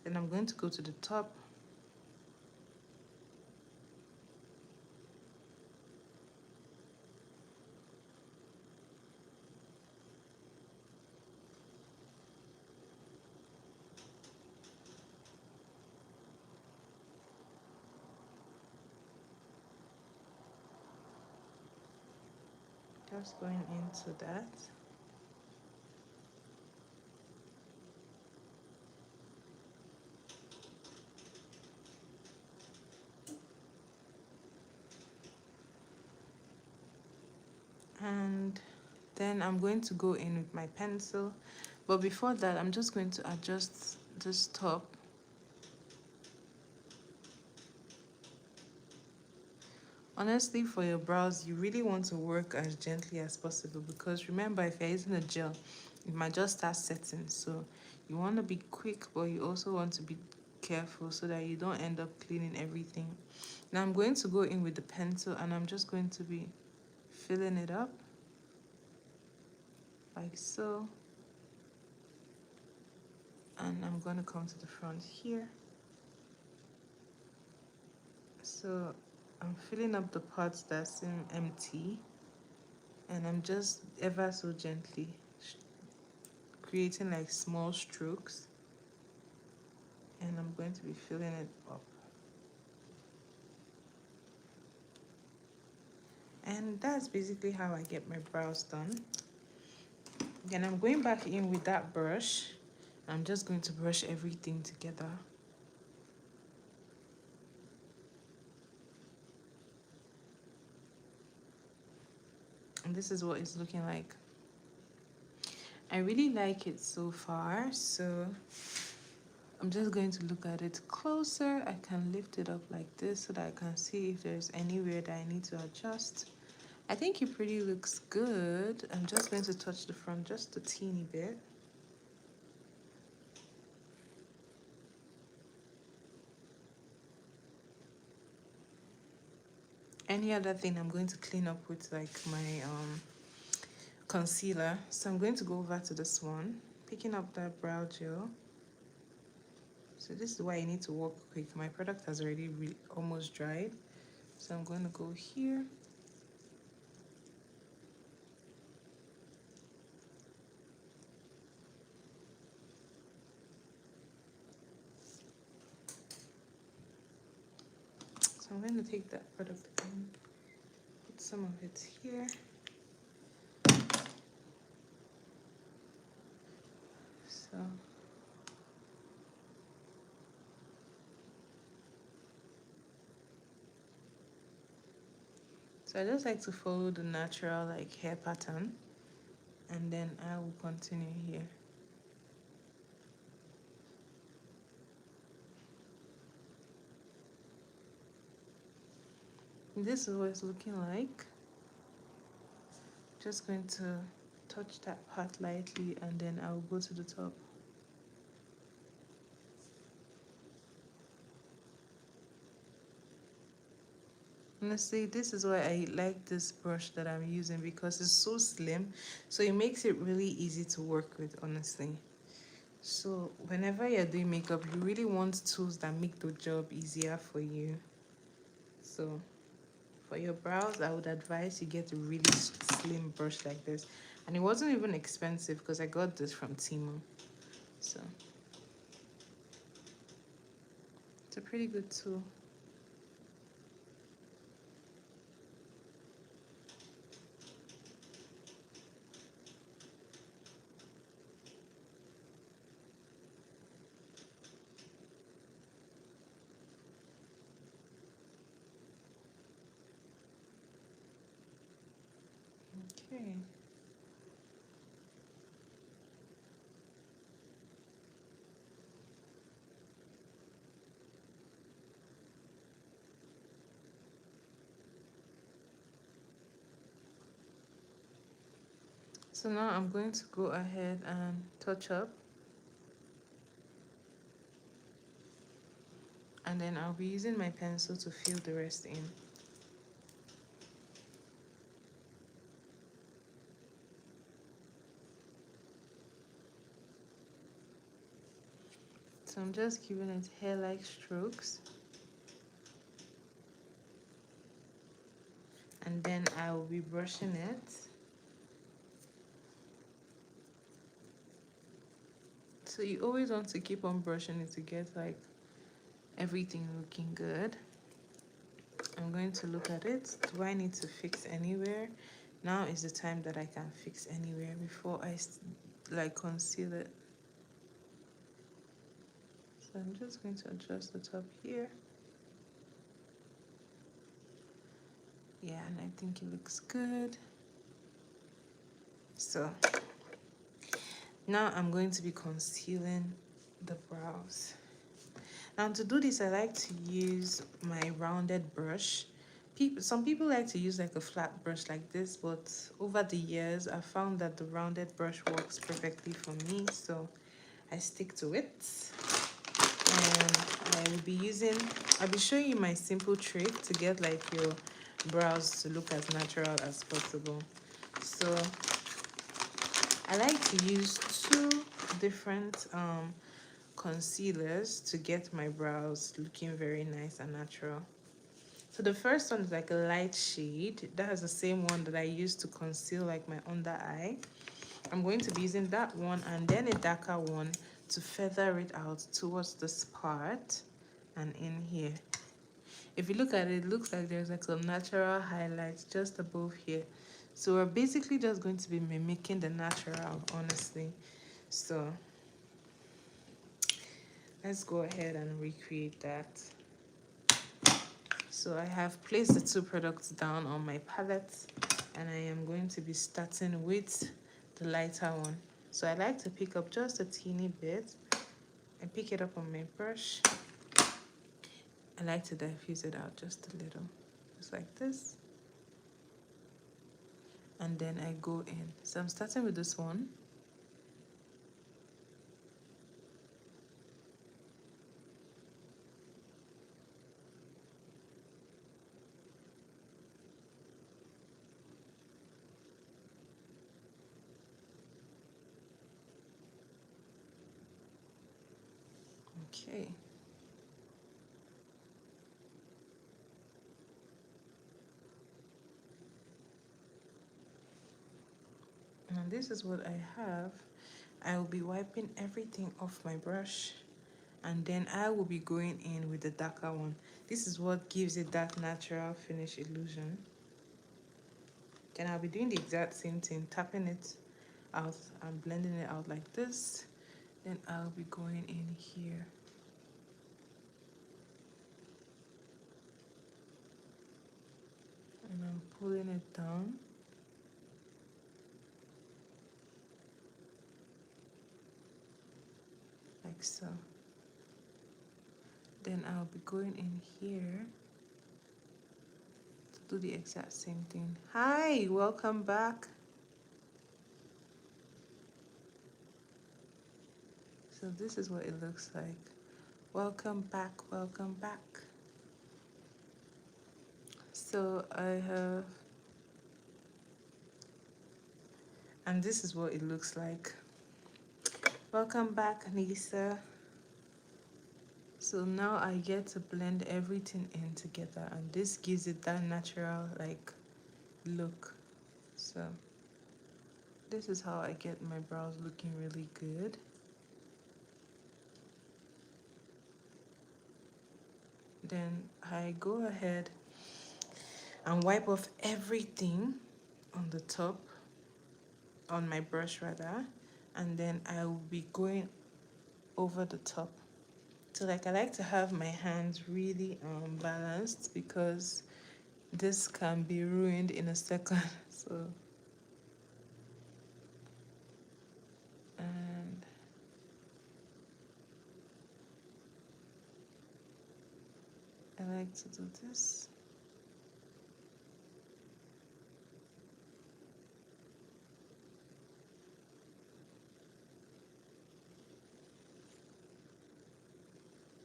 S1: Then I'm going to go to the top. Just going into that. And then I'm going to go in with my pencil. But before that, I'm just going to adjust this top. Honestly, for your brows, you really want to work as gently as possible because remember, if you're using a gel, it might just start setting. So you want to be quick, but you also want to be careful so that you don't end up cleaning everything. Now I'm going to go in with the pencil and I'm just going to be filling it up like so. And I'm going to come to the front here. So I'm filling up the parts that seem empty and I'm just ever so gently creating like small strokes, and I'm going to be filling it up. And that's basically how I get my brows done. Then I'm going back in with that brush. I'm just going to brush everything together. And this is what it's looking like. I really like it so far, so I'm just going to look at it closer. I can lift it up like this so that I can see if there's anywhere that I need to adjust. I think it pretty looks good. I'm just going to touch the front just a teeny bit. Any other thing I'm going to clean up with like my concealer. So I'm going to go over to this one, picking up that brow gel. So this is why I need to work quick. My product has already almost dried. So I'm going to go here. So I'm going to take that product and put some of it here. So I just like to follow the natural like hair pattern, and then I will continue here. This is what it's looking like. Just going to touch that part lightly and then I'll go to the top. Honestly, this is why I like this brush that I'm using because it's so slim, so it makes it really easy to work with, honestly. So whenever you're doing makeup, you really want tools that make the job easier for you. So for your brows, I would advise you get a really slim brush like this. And it wasn't even expensive because I got this from Temu. So it's a pretty good tool. Okay. So now I'm going to go ahead and touch up. And then I'll be using my pencil to fill the rest in. So I'm just giving it hair-like strokes. And then I will be brushing it. So you always want to keep on brushing it to get like everything looking good. I'm going to look at it. Do I need to fix anywhere? Now is the time that I can fix anywhere before I like conceal it. So I'm just going to adjust the top here. Yeah, and I think it looks good. So now I'm going to be concealing the brows. Now to do this, I like to use my rounded brush. Some people like to use like a flat brush like this, but over the years, I found that the rounded brush works perfectly for me, so I stick to it. And I'll be showing you my simple trick to get like your brows to look as natural as possible. So I like to use two different concealers to get my brows looking very nice and natural. So the first one is like a light shade. That is the same one that I use to conceal like my under eye. I'm going to be using that one and then a darker one to feather it out towards this part and in here. If you look at it, it looks like there's like some natural highlights just above here. So we're basically just going to be mimicking the natural, honestly. So let's go ahead and recreate that. So I have placed the two products down on my palette and I am going to be starting with the lighter one. So I like to pick up just a teeny bit and pick it up on my brush. I like to diffuse it out just a little, just like this. And then I go in. So I'm starting with this one. Okay. And this is what I have. I will be wiping everything off my brush and then I will be going in with the darker one. This is what gives it that natural finish illusion. Then I'll be doing the exact same thing, tapping it out and blending it out like this. Then I'll be going in here. And I'm pulling it down. Like so. Then I'll be going in here to do the exact same thing. Hi, welcome back. So this is what it looks like. Welcome back, welcome back. So I have, and this is what it looks like. Welcome back, Lisa. So now I get to blend everything in together and this gives it that natural like look. So this is how I get my brows looking really good. Then I go ahead and wipe off everything on the top, on my brush rather, and then I will be going over the top. So like I like to have my hands really balanced because this can be ruined in a second. So and I like to do this.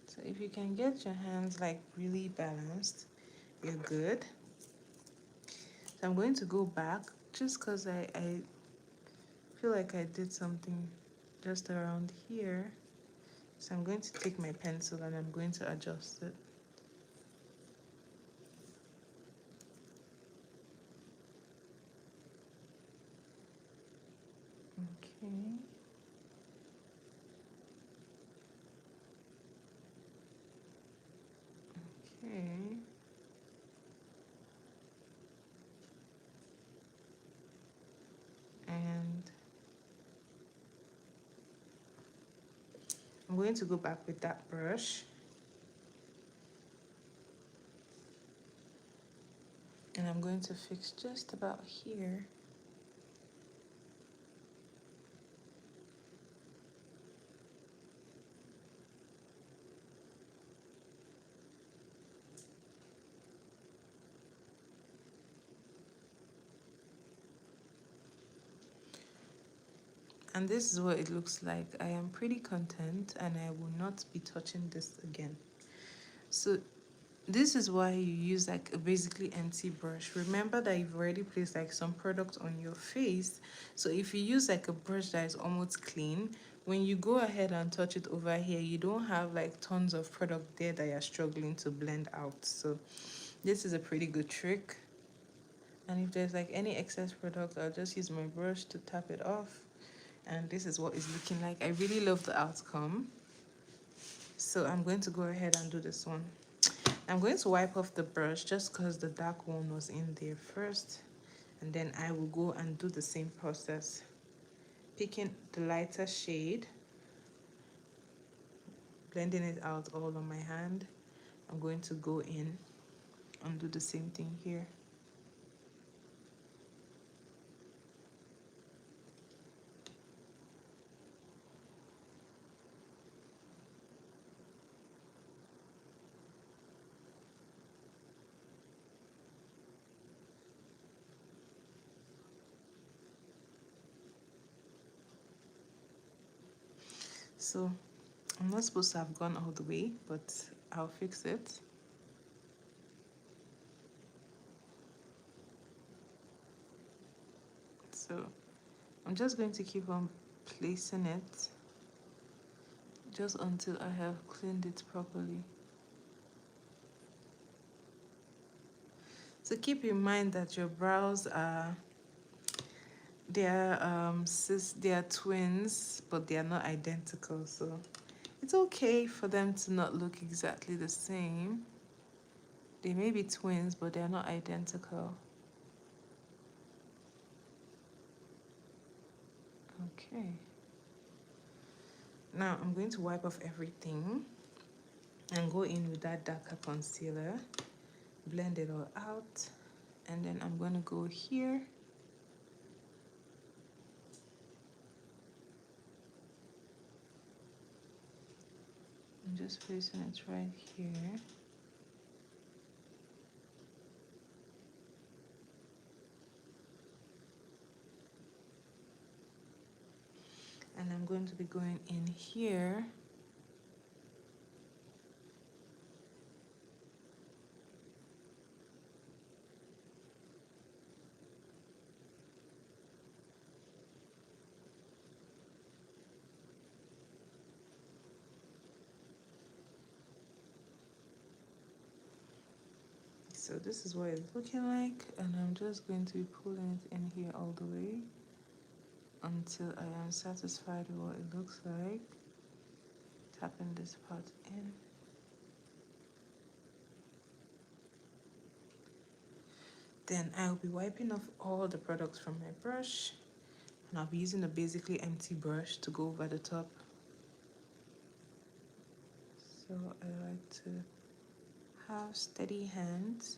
S1: So if you can get your hands like really balanced, you're good. So I'm going to go back just because I feel like I did something just around here. So I'm going to take my pencil and I'm going to adjust it. Okay. Okay. And I'm going to go back with that brush. And I'm going to fix just about here. And this is what it looks like. I am pretty content and I will not be touching this again. So this is why you use like a basically empty brush. Remember that you've already placed like some product on your face. So if you use like a brush that is almost clean, when you go ahead and touch it over here, you don't have like tons of product there that you're struggling to blend out. So this is a pretty good trick. And if there's like any excess product, I'll just use my brush to tap it off. And this is what it's looking like. I really love the outcome. So I'm going to go ahead and do this one. I'm going to wipe off the brush just because the dark one was in there first. And then I will go and do the same process. Picking the lighter shade, blending it out all on my hand. I'm going to go in and do the same thing here. So I'm not supposed to have gone all the way, but I'll fix it. So I'm just going to keep on placing it just until I have cleaned it properly. So keep in mind that your brows are they are twins, but they are not identical. So it's okay for them to not look exactly the same. They may be twins, but they are not identical. Okay. Now I'm going to wipe off everything and go in with that darker concealer, blend it all out, and then I'm going to go here and just placing it right here. And I'm going to be going in here So this is what it's looking like, and I'm just going to be pulling it in here all the way until I am satisfied with what it looks like. Tapping this part in. Then I'll be wiping off all the products from my brush, and I'll be using a basically empty brush to go over the top. So I like to have steady hands.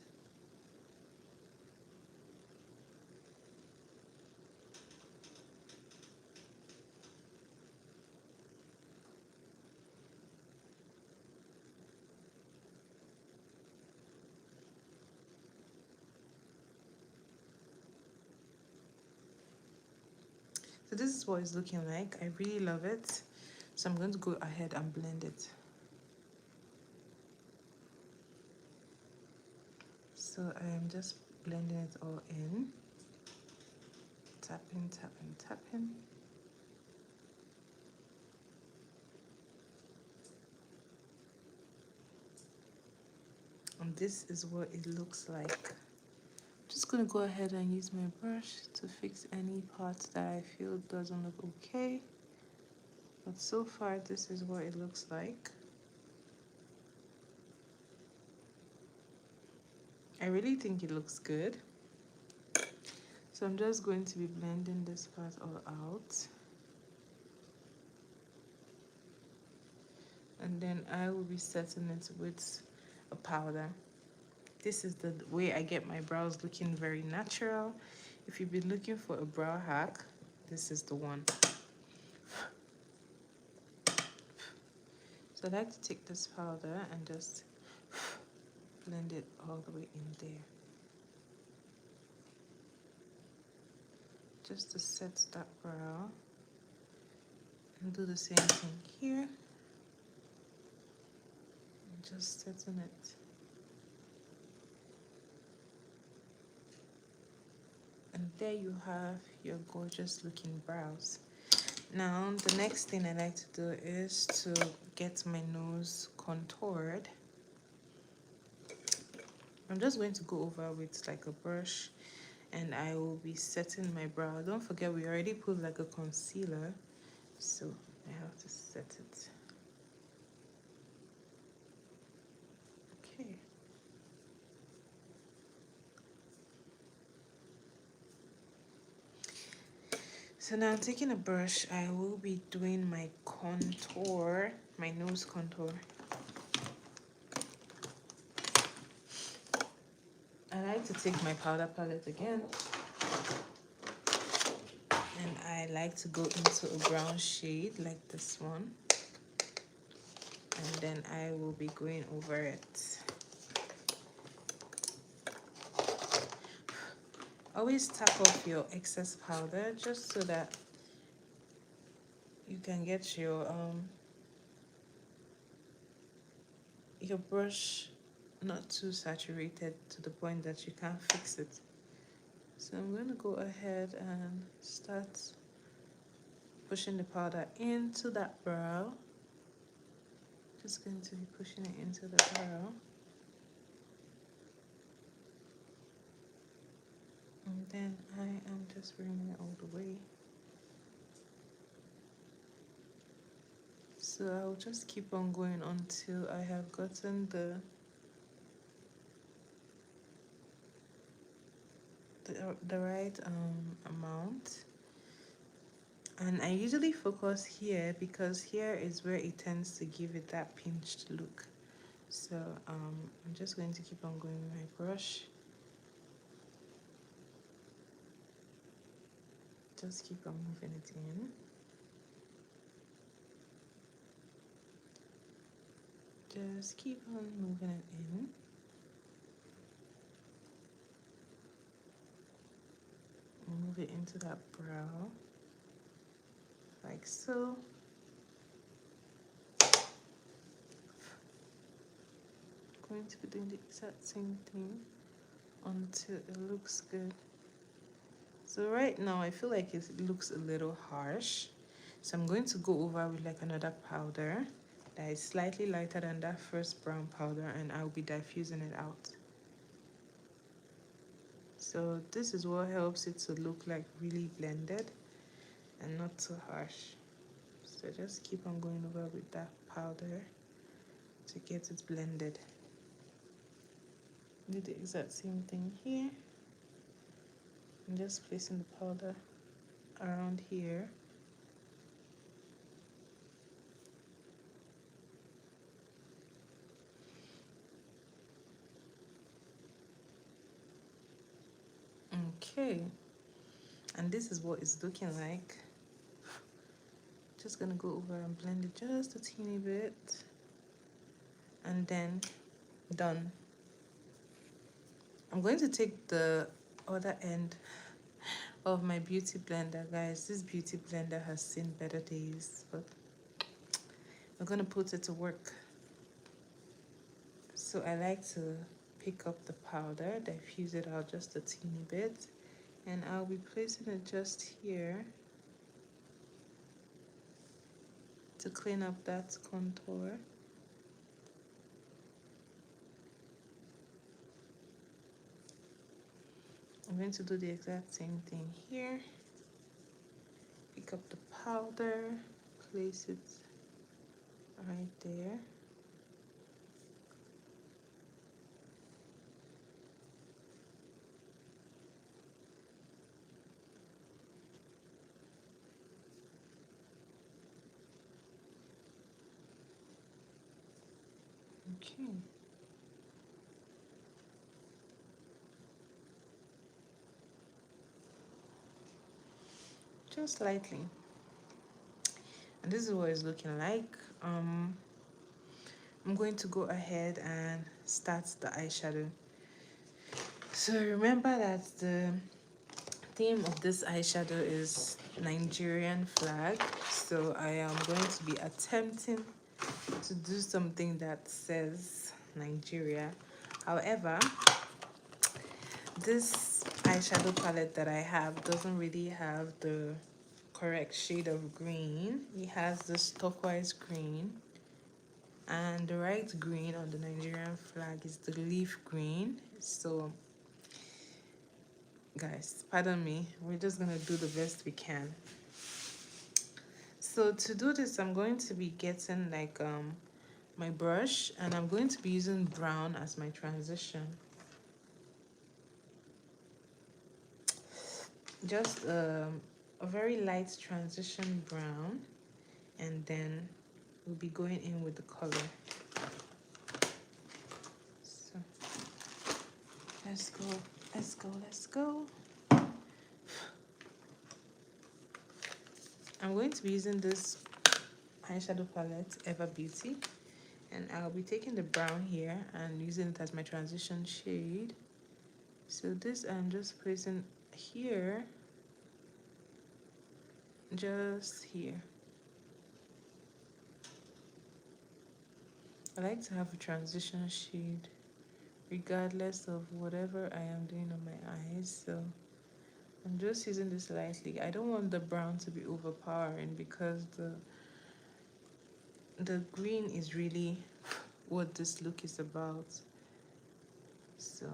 S1: So this is what it's looking like. I really love it. So I'm going to go ahead and blend it. So I am just blending it all in. Tapping, tapping, tapping. this is what it looks like. Just gonna go ahead and use my brush to fix any parts that I feel doesn't look okay. But so far, this is what it looks like. I really think it looks good. So I'm just going to be blending this part all out. And then I will be setting it with a powder. This is the way I get my brows looking very natural. If you've been looking for a brow hack, this is the one. So I like to take this powder and just blend it all the way in there. Just to set that brow. And do the same thing here. And just setting it. And there you have your gorgeous looking brows. Now, the next thing I like to do is to get my nose contoured. I'm just going to go over with like a brush and I will be setting my brow. Don't forget we already put like a concealer, so I have to set it. Okay. So now taking a brush, I will be doing my contour, my nose contour. I like to take my powder palette again. And I like to go into a brown shade like this one. And then I will be going over it. Always tap off your excess powder just so that you can get your brush not too saturated to the point that you can't fix it. So I'm going to go ahead and start pushing the powder into that brow. Just going to be pushing it into the brow. And then I am just bringing it all the way. So I'll just keep on going until I have gotten the right amount. And I usually focus here because here is where it tends to give it that pinched look. So I'm just going to keep on going with my brush. Just keep on moving it in. Just keep on moving it in. Move it into that brow, like so. Going to be doing the exact same thing until it looks good. So right now I feel like it looks a little harsh. So I'm going to go over with like another powder that is slightly lighter than that first brown powder, and I'll be diffusing it out. So this is what helps it to look like really blended and not too harsh. So just keep on going over with that powder to get it blended. Do the exact same thing here. I'm just placing the powder around here. Okay, and this is what it's looking like. Just gonna go over and blend it just a teeny bit, and then done. I'm going to take the other end of my beauty blender, guys. This beauty blender has seen better days, but I'm gonna put it to work. So I like to pick up the powder, diffuse it out just a teeny bit, and I'll be placing it just here to clean up that contour. I'm going to do the exact same thing here. Pick up the powder, place it right there. Okay. Just lightly. And this is what it's looking like. I'm going to go ahead and start the eyeshadow. So remember that the theme of this eyeshadow is Nigerian flag. So I am going to be attempting to do something that says Nigeria. However, this eyeshadow palette that I have doesn't really have the correct shade of green. It has this turquoise green, and the right green on the Nigerian flag is the leaf green. So guys, pardon me, we're just gonna do the best we can. So to do this, I'm going to be getting like my brush, and I'm going to be using brown as my transition. Just a very light transition brown, and then we'll be going in with the color. So let's go, let's go, let's go. I'm going to be using this eyeshadow palette, Ever Beauty, and I'll be taking the brown here and using it as my transition shade. So this I'm just placing here, just here. I like to have a transition shade regardless of whatever I am doing on my eyes. So I'm just using this lightly. I don't want the brown to be overpowering because the green is really what this look is about. So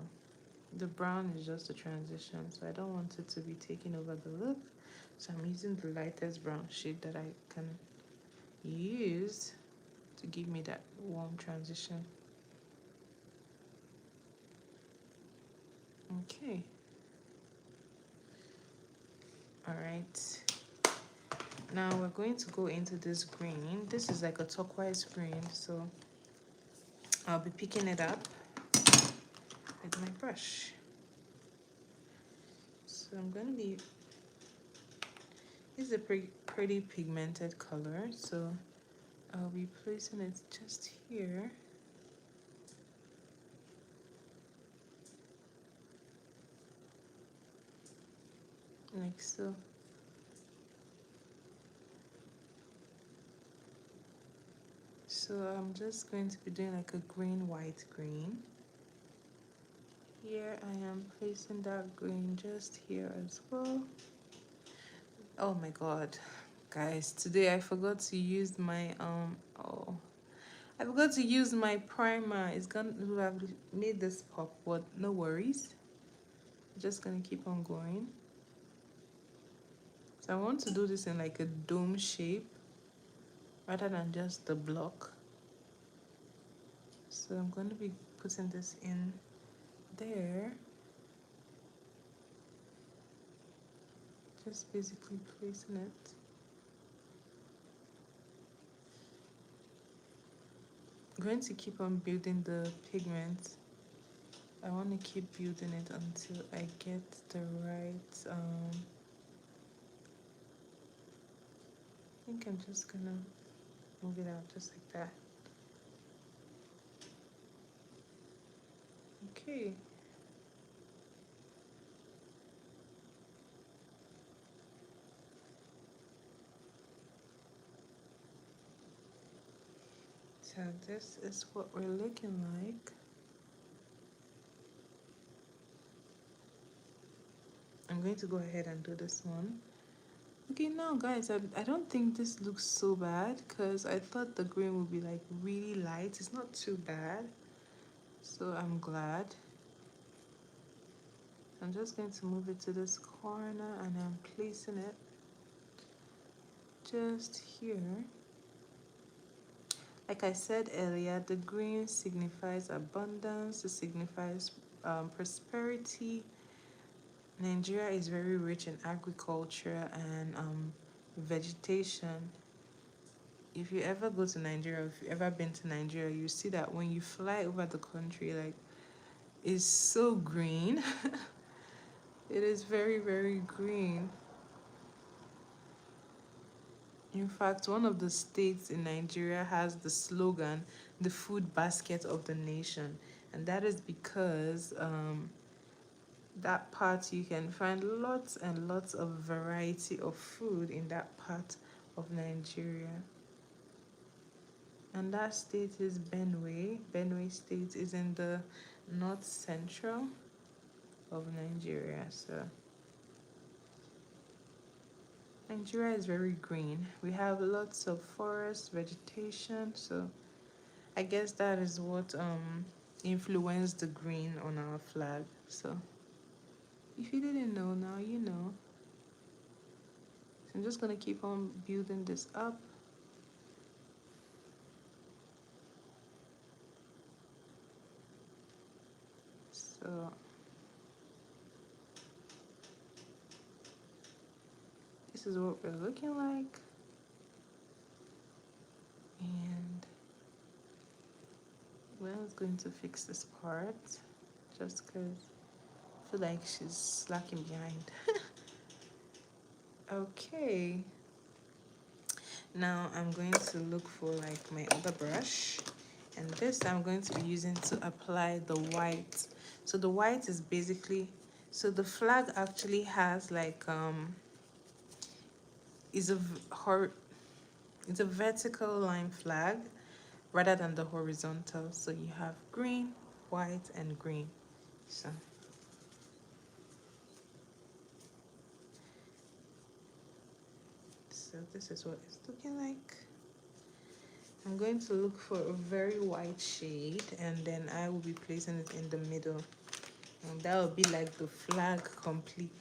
S1: the brown is just a transition, so I don't want it to be taking over the look. So I'm using the lightest brown shade that I can use to give me that warm transition. Okay. All right. Now we're going to go into this green. This is like a turquoise green, so I'll be picking it up with my brush. So I'm going to be, this is a pretty pigmented color, so I'll be placing it just here. Like so. So I'm just going to be doing like a green, white, green. Here I am placing that green just here as well. Oh my god, guys, today I forgot to use my I forgot to use my primer. It's gonna have made this pop, but no worries. I'm just gonna keep on going. So I want to do this in like a dome shape rather than just the block. So I'm going to be putting this in there. Just basically placing it. I'm going to keep on building the pigment. I want to keep building it until I get the right I think I'm just gonna move it out just like that. Okay. So this is what we're looking like. I'm going to go ahead and do this one. Okay, now guys, I don't think this looks so bad because I thought the green would be like really light. It's not too bad, so I'm glad. I'm just going to move it to this corner and I'm placing it just here. Like I said earlier, the green signifies abundance, it signifies prosperity. Nigeria is very rich in agriculture and vegetation. If you ever go to Nigeria, if you ever been to Nigeria, you see that when you fly over the country, like, it's so green. It is very, very green. In fact, one of the states in Nigeria has the slogan, the food basket of the nation. And that is because that part you can find lots and lots of variety of food in that part of Nigeria. And that state is Benue. Benue State is in the north central of Nigeria. So Nigeria is very green. We have lots of forest vegetation. So I guess that is what influenced the green on our flag. So if you didn't know, now you know. So I'm just gonna keep on building this up. So this is what we're looking like. And Gwen's going to fix this part just because I feel like she's slacking behind. Okay. Now I'm going to look for like my other brush. And this I'm going to be using to apply the white. So the white is basically, so the flag actually has like is a it's a vertical line flag rather than the horizontal. So you have green, white, and green. So this is what it's looking like. I'm going to look for a very white shade and then I will be placing it in the middle. And that will be like the flag complete.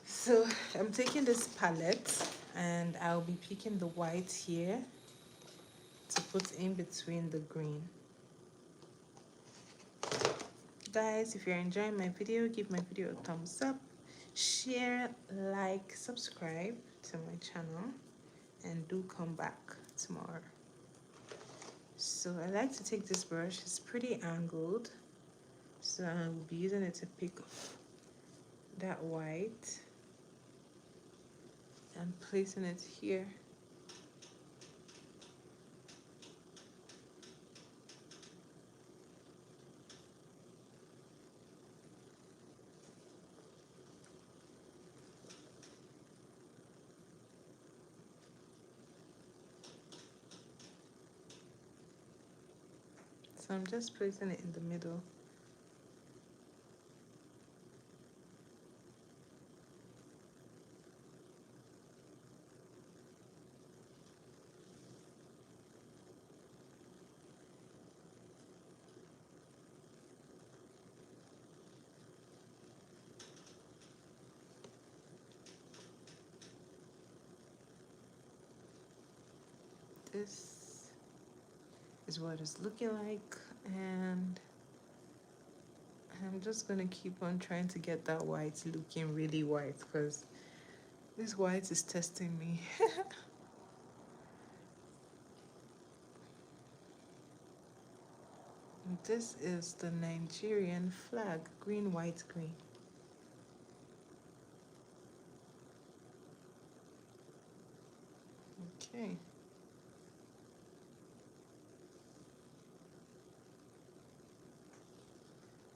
S1: So I'm taking this palette and I'll be picking the white here to put in between the green. Guys, if you're enjoying my video, give my video a thumbs up, share, like, subscribe to my channel, and do come back tomorrow. So I like to take this brush, it's pretty angled, so I will be using it to pick that white and placing it here. So I'm just placing it in the middle. This is what it's looking like, and I'm just gonna keep on trying to get that white looking really white because this white is testing me. This is the Nigerian flag, green, white, green. Okay.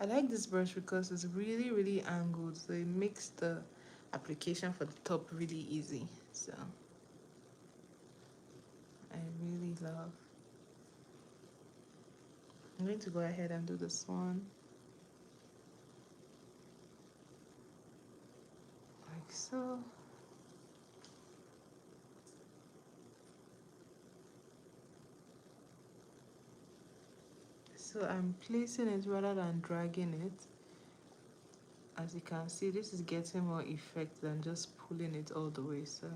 S1: I like this brush because it's really, really angled, so it makes the application for the top really easy. So I really love. I'm going to go ahead and do this one. Like so. So I'm placing it rather than dragging it. As you can see, this is getting more effect than just pulling it all the way. So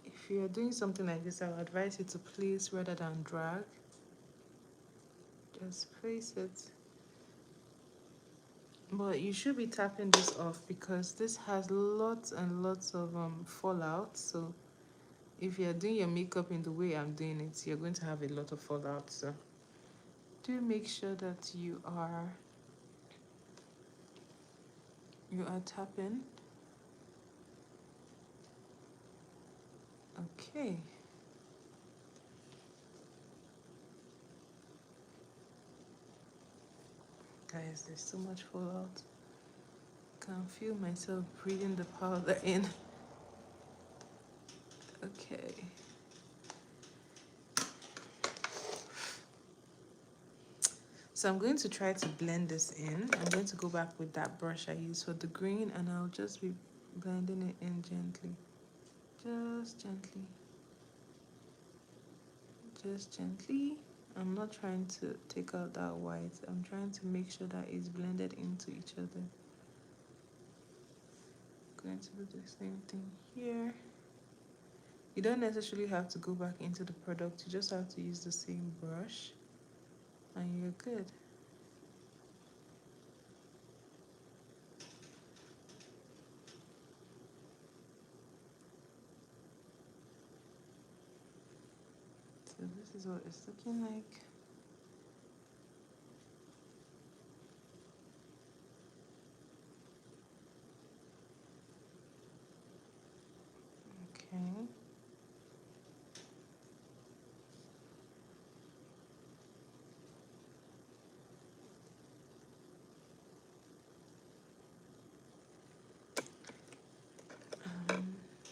S1: if you're doing something like this, I would advise you to place rather than drag. Just place it. But you should be tapping this off because this has lots and lots of fallout. So if you're doing your makeup in the way I'm doing it, you're going to have a lot of fallout. So do make sure that you are tapping. Okay. Guys, there's so much fallout. Can feel myself breathing the powder in. Okay. So I'm going to try to blend this in. I'm going to go back with that brush I used for the green and I'll just be blending it in gently. Just gently. Just gently. I'm not trying to take out that white. I'm trying to make sure that it's blended into each other. Going to do the same thing here. You don't necessarily have to go back into the product. You just have to use the same brush and you're good. So this is what it's looking like. Okay.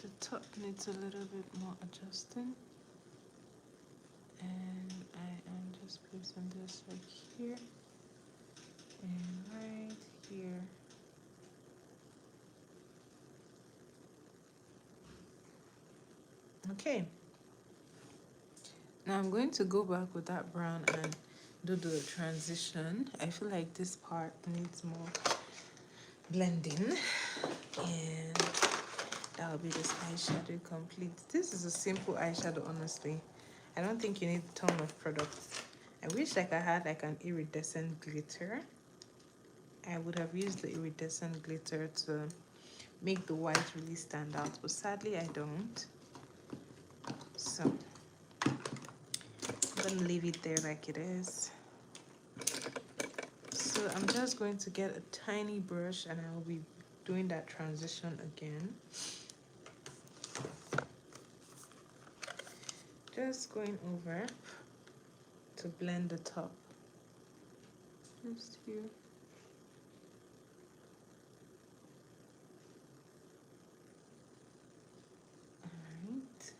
S1: The top needs a little bit more adjusting. And I am just placing this right here and right here. Okay. Now I'm going to go back with that brown and do the transition. I feel like this part needs more blending. And that will be this eyeshadow complete. This is a simple eyeshadow, honestly. I don't think you need a ton of products. I wish like I had like an iridescent glitter. I would have used the iridescent glitter to make the white really stand out, but sadly I don't. So I'm gonna leave it there like it is. So I'm just going to get a tiny brush and I'll be doing that transition again. Just going over to blend the top. Just here. Alright.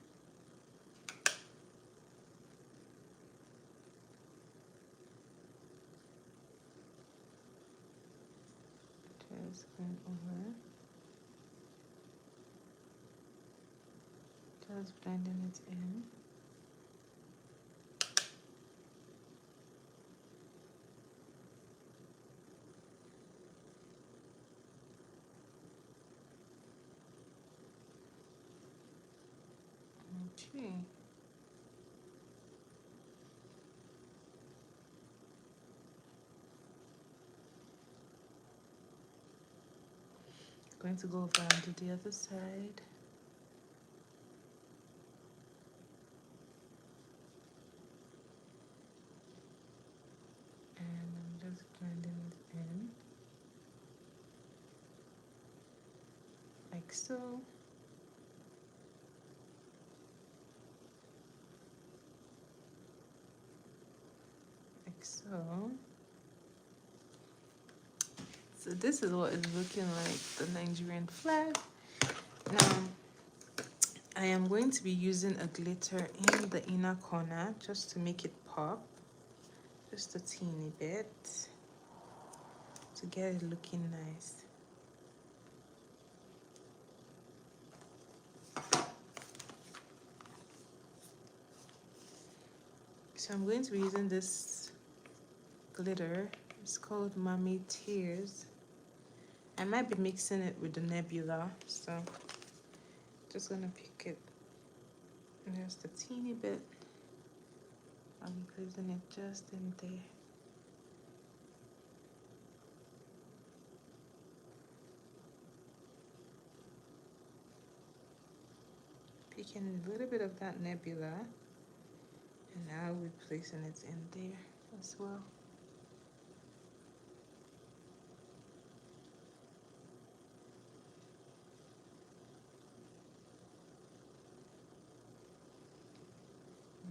S1: Just going over. Just blending it in. Okay. Going to go over and do the other side. And I'm just blending it in. Like so. Like so. So this is what it's looking like, the Nigerian flag. Now, I am going to be using a glitter in the inner corner just to make it pop. Just a teeny bit to get it looking nice. So I'm going to be using this glitter. It's called Mommy Tears. I might be mixing it with the nebula, so just gonna pick it just a teeny bit. I'm placing it just in there. Picking a little bit of that nebula, and now we're placing it in there as well.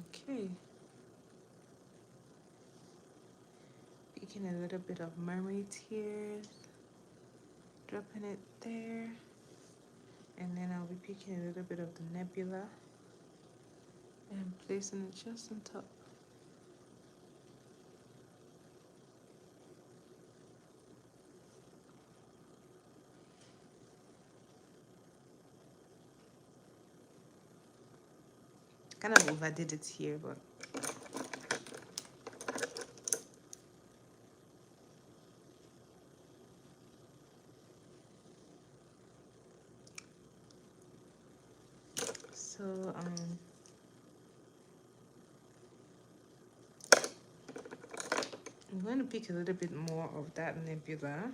S1: Okay. Picking a little bit of mermaid tears, dropping it there, and then I'll be picking a little bit of the nebula and placing it just on top. Kind of overdid it here, but so I'm going to pick a little bit more of that nebula,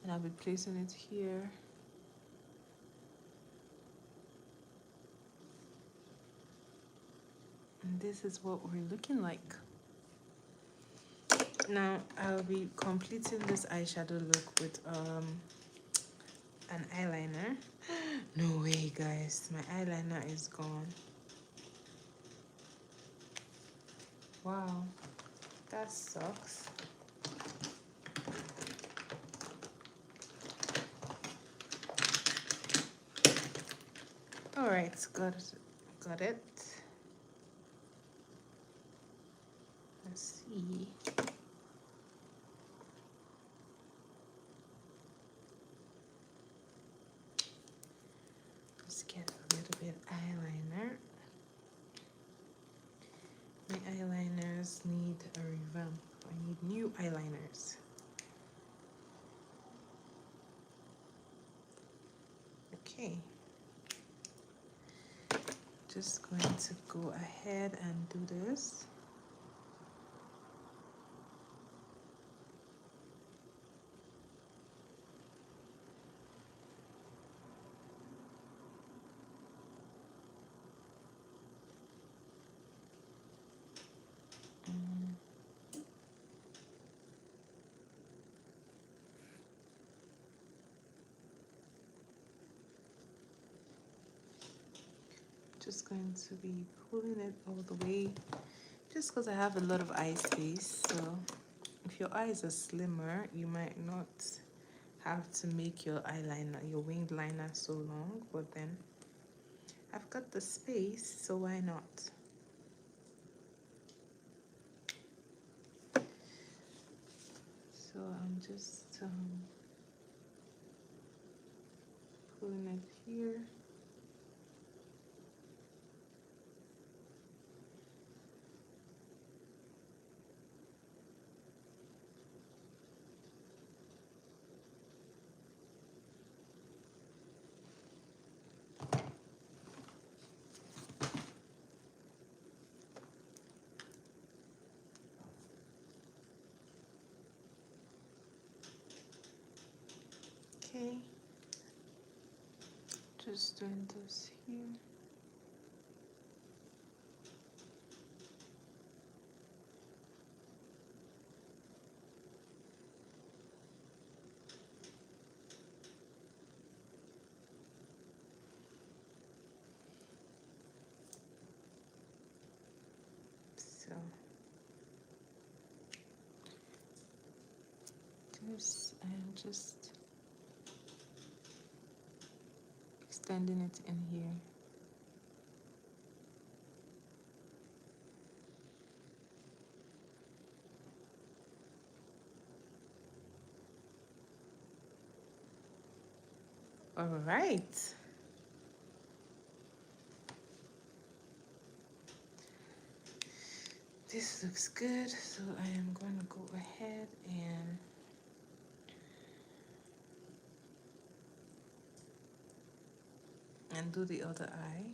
S1: and I'll be placing it here. And this is what we're looking like. Now I'll be completing this eyeshadow look with an eyeliner. No way, guys, my eyeliner is gone. Wow, that sucks. All right, got it. Let's see. Let's get a little bit eyeliner. My eyeliners need a revamp. I need new eyeliners. Okay. Just going to go ahead and do this. Just going to be pulling it all the way, just because I have a lot of eye space. So if your eyes are slimmer, you might not have to make your eyeliner, your winged liner, so long, but then I've got the space, so why not? So I'm just pulling it here. Okay, just doing this here. So this, and just extending it in here. All right. This looks good, so I am going to go ahead and and do the other eye.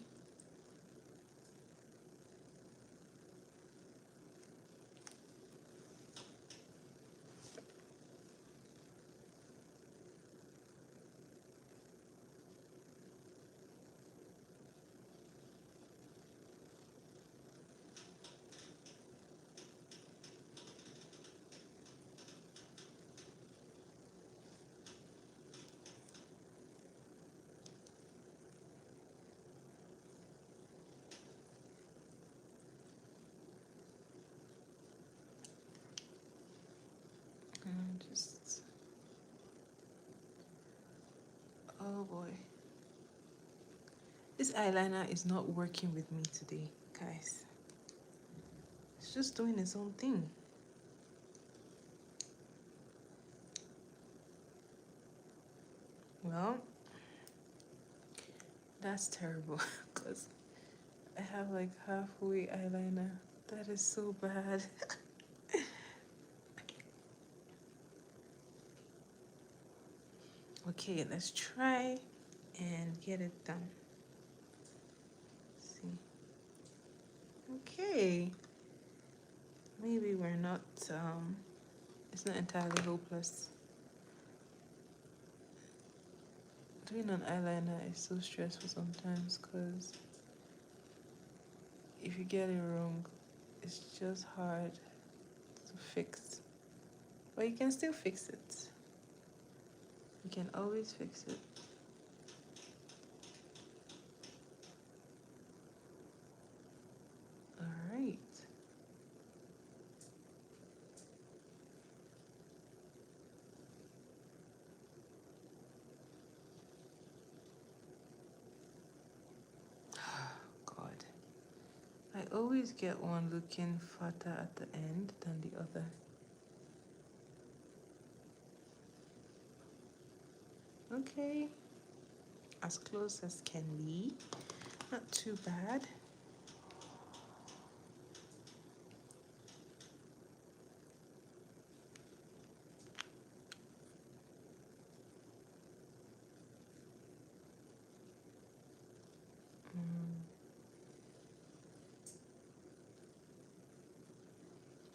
S1: And just, oh boy. This eyeliner is not working with me today, guys. It's just doing its own thing. Well, that's terrible because I have like halfway eyeliner. That is so bad. Okay, let's try and get it done. Let's see. Okay. Maybe we're not, it's not entirely hopeless. Doing an eyeliner is so stressful sometimes because if you get it wrong, it's just hard to fix. But you can still fix it. You can always fix it. All right. God. I always get one looking fatter at the end than the other. Okay. As close as can be. Not too bad.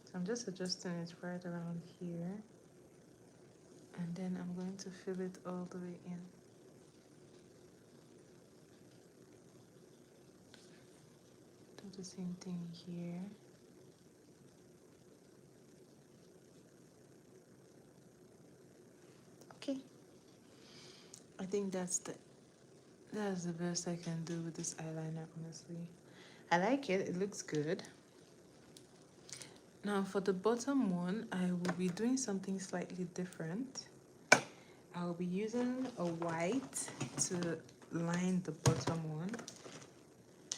S1: So I'm just adjusting it right around here. And then I'm going to fill it all the way in. Do the same thing here. Okay. I think that's the best I can do with this eyeliner, honestly. I like it. It looks good. Now for the bottom one, I will be doing something slightly different. I'll be using a white to line the bottom one.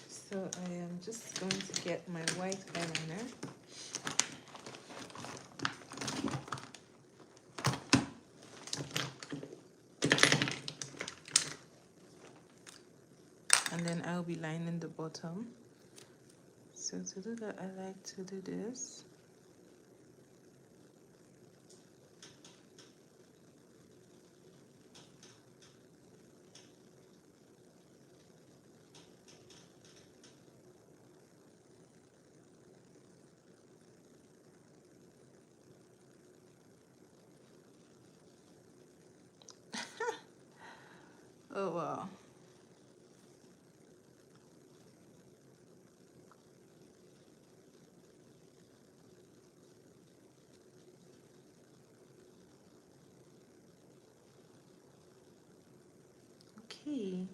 S1: So I am just going to get my white eyeliner. And then I'll be lining the bottom. So to do that, I like to do this. Oh wow. Okay.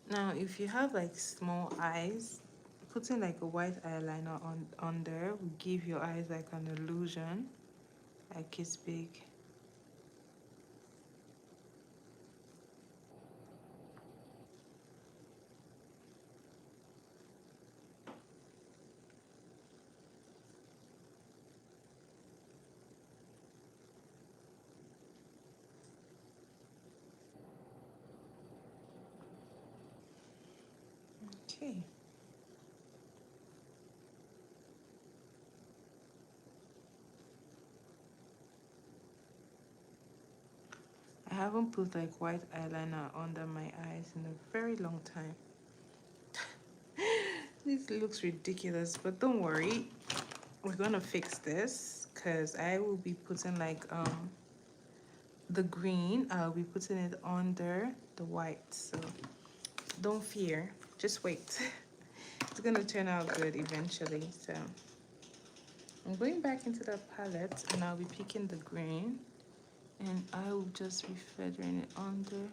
S1: Now if you have like small eyes, putting like a white eyeliner on there will give your eyes like an illusion, like it's big. Okay. haven't put like white eyeliner under my eyes in a very long time. This looks ridiculous, but don't worry. We're gonna fix this because I will be putting like the green. I'll be putting it under the white. So don't fear. Just wait. It's gonna turn out good eventually. So I'm going back into the palette and I'll be picking the green and I will just be feathering it under.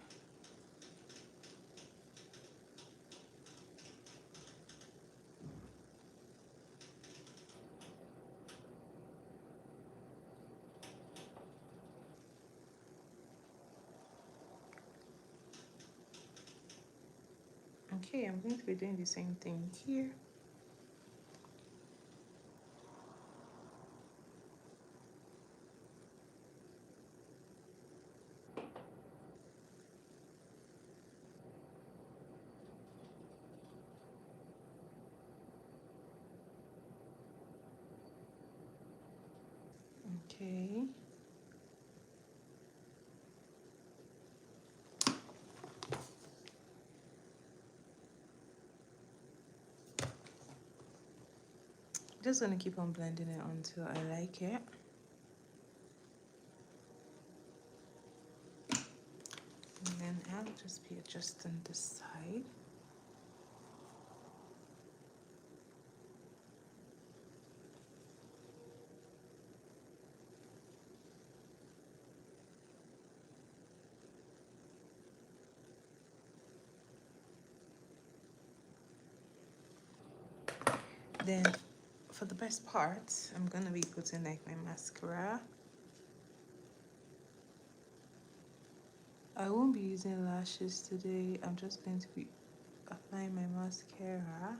S1: Okay, I'm going to be doing the same thing here. Okay. Just gonna keep on blending it until I like it. And then I'll just be adjusting this side. Then for the best part, I'm gonna be putting like my mascara. I won't be using lashes today. I'm just going to be applying my mascara.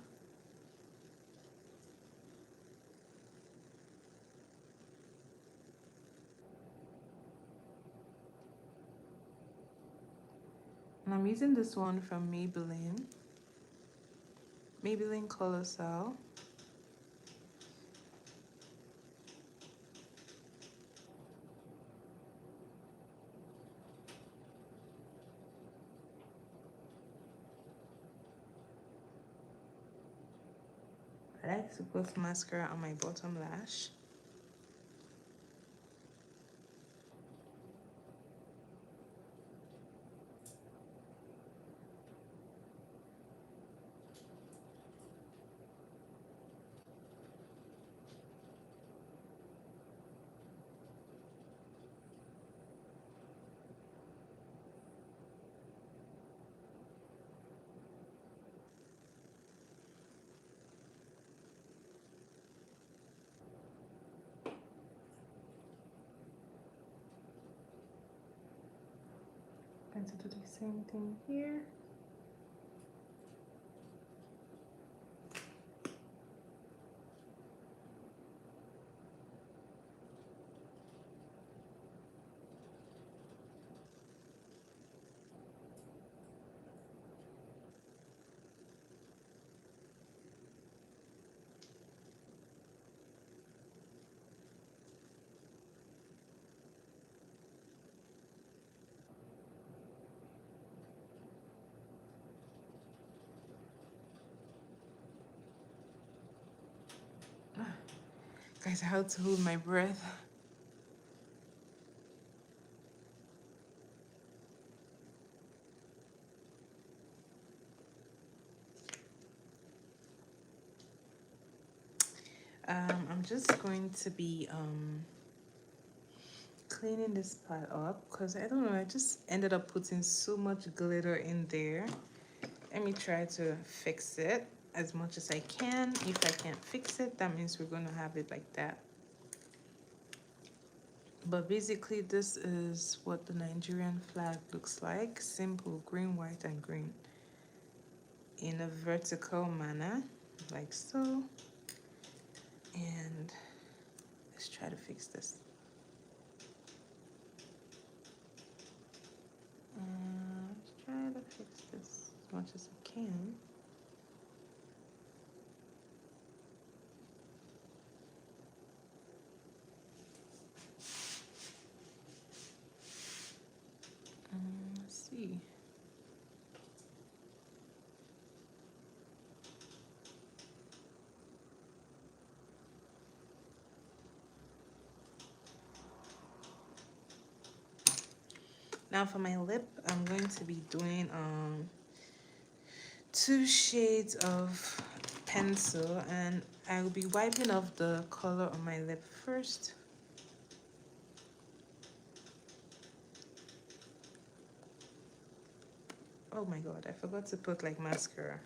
S1: And I'm using this one from Maybelline. Maybelline Colossal. I like to put mascara on my bottom lash. Going to do the same thing here. Guys, I had to hold my breath. I'm just going to be cleaning this part up because I don't know, I just ended up putting so much glitter in there. Let me try to fix it as much as I can. If I can't fix it, that means we're gonna have it like that. But basically this is what the Nigerian flag looks like. Simple green, white, and green in a vertical manner, like so. And let's try to fix this. Let's try to fix this as much as I can. Now for my lip, I'm going to be doing 2 shades of pencil, and I will be wiping off the color on my lip first. Oh my god, I forgot to put like mascara.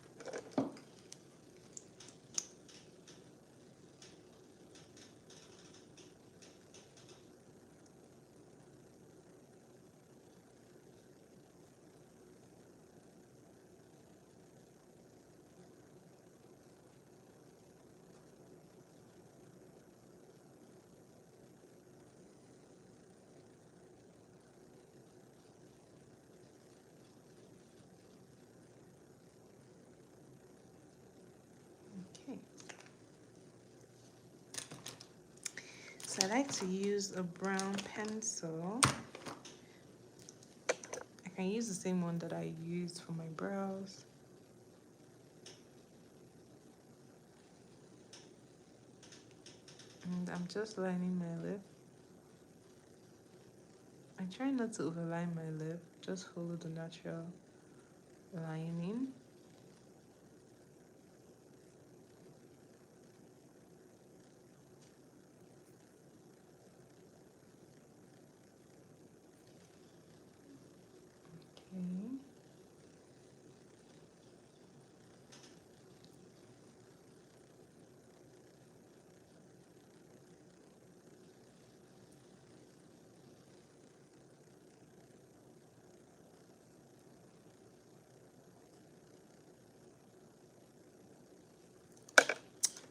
S1: Okay. So I like to use a brown pencil. I can use the same one that I used for my brows. And I'm just lining my lip. I try not to overline my lip, just follow the natural lining. Okay.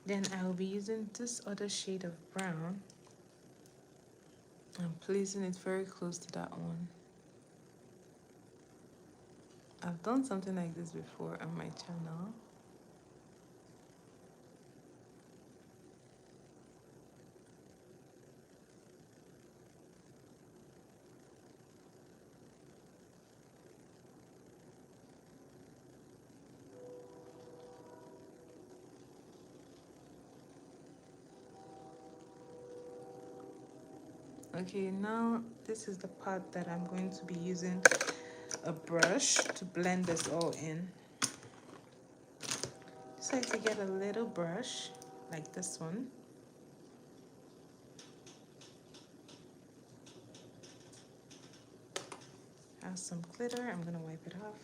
S1: Then I will be using this other shade of brown. I'm placing it very close to that one. I've done something like this before on my channel. Okay, now this is the part that I'm going to be using a brush to blend this all in. Just like to get a little brush like this one. Have some glitter, I'm gonna wipe it off.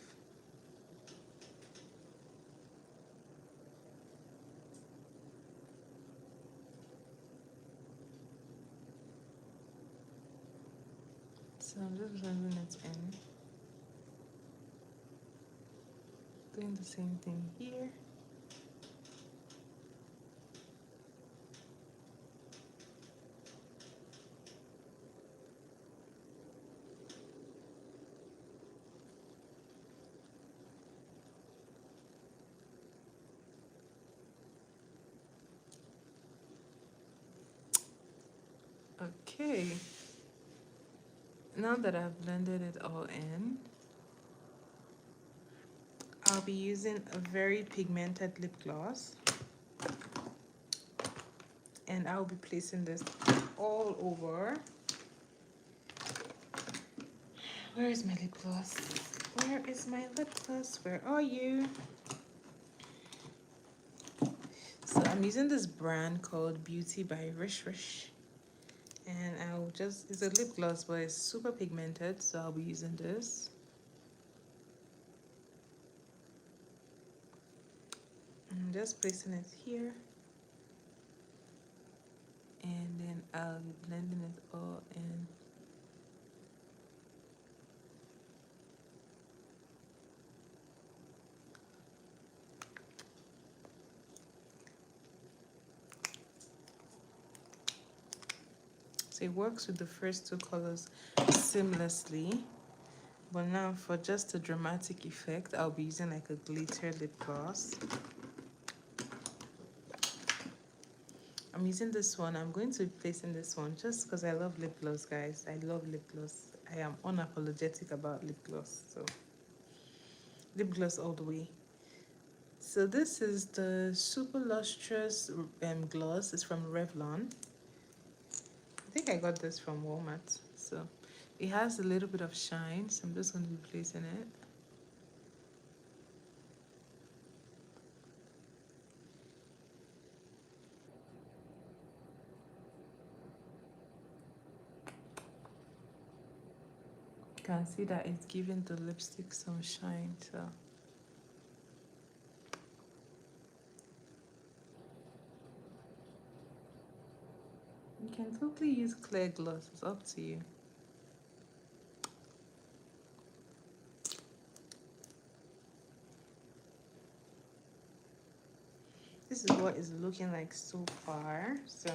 S1: So I'm just blending it in. Doing the same thing here. Okay. Now that I've blended it all in, I'll be using a very pigmented lip gloss. And I'll be placing this all over. Where is my lip gloss? Where is my lip gloss? Where are you? So I'm using this brand called Beauty by Rish Rish. And I'll just, it's a lip gloss, but it's super pigmented, so I'll be using this. I'm just placing it here. And then I'll be blending it all in. So it works with the first two colors seamlessly. But now for just a dramatic effect, I'll be using like a glitter lip gloss. I'm using this one. I'm going to be placing this one just because I love lip gloss, guys. I love lip gloss. I am unapologetic about lip gloss. So lip gloss all the way. So this is the Super Lustrous gloss. It's from Revlon. I think I got this from Walmart. So It has a little bit of shine, so I'm just going to be placing it. You can see that it's giving the lipstick some shine, so you can totally use clear gloss. It's up to you. This is what it's looking like so far. So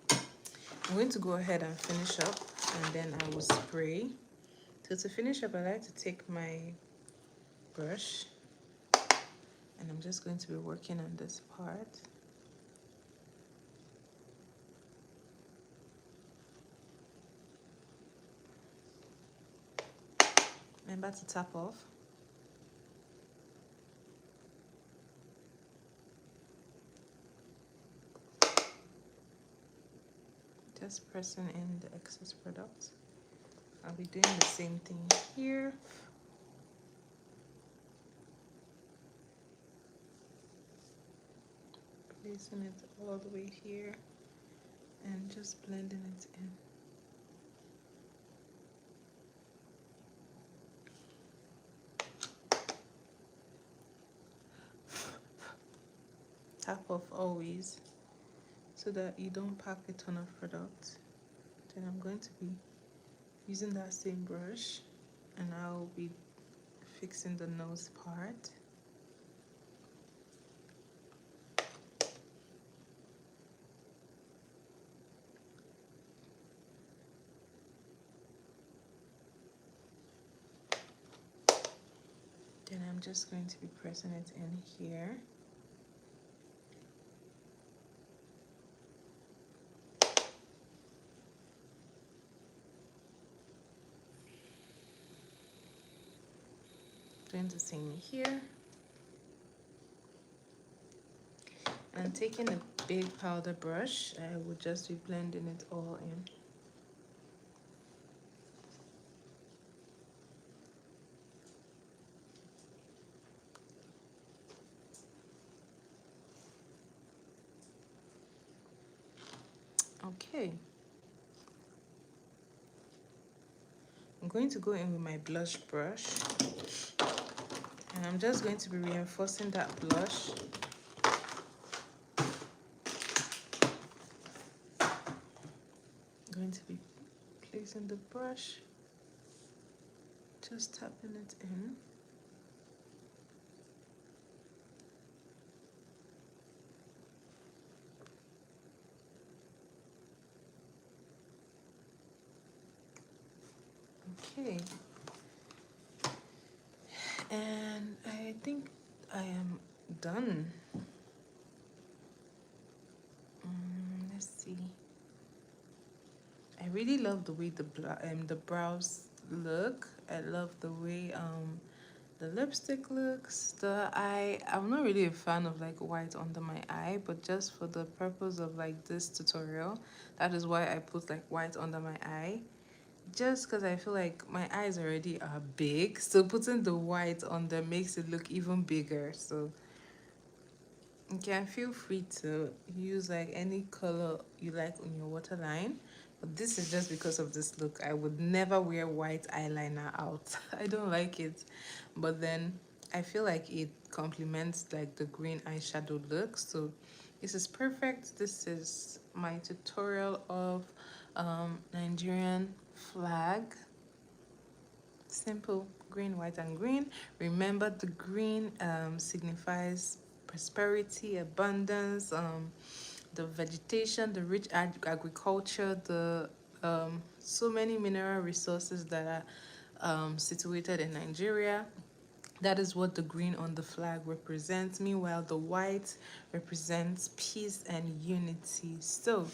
S1: I'm going to go ahead and finish up, and then I will spray. So to finish up, I like to take my brush, and I'm just going to be working on this part. Remember to tap off. Just pressing in the excess product. I'll be doing the same thing here. Placing it all the way here and just blending it in. Tap off always so that you don't pack a ton of product. Then I'm going to be using that same brush, and I'll be fixing the nose part. Then I'm just going to be pressing it in here. Doing the same here. And taking a big powder brush, I would just be blending it all in. Okay. I'm going to go in with my blush brush, and I'm just going to be reinforcing that blush. I'm going to be placing the brush, just tapping it in. Okay. And I think I am done. Let's see. I really love the way the brows look. I love the way the lipstick looks. The eye, I'm not really a fan of like white under my eye, but just for the purpose of like this tutorial, that is why I put like white under my eye. Just because I feel like my eyes already are big, so putting the white on them makes it look even bigger. So you can feel free to use like any color you like on your waterline. But this is just because of this look. I would never wear white eyeliner out. I don't like it. But then I feel like it complements like the green eyeshadow look. So this is perfect. This is my tutorial of Nigerian flag. Simple green, white, and green. Remember, the green signifies prosperity, abundance, the vegetation, the rich agriculture, the so many mineral resources that are situated in Nigeria. That is what the green on the flag represents. Meanwhile, the white represents peace and unity. So,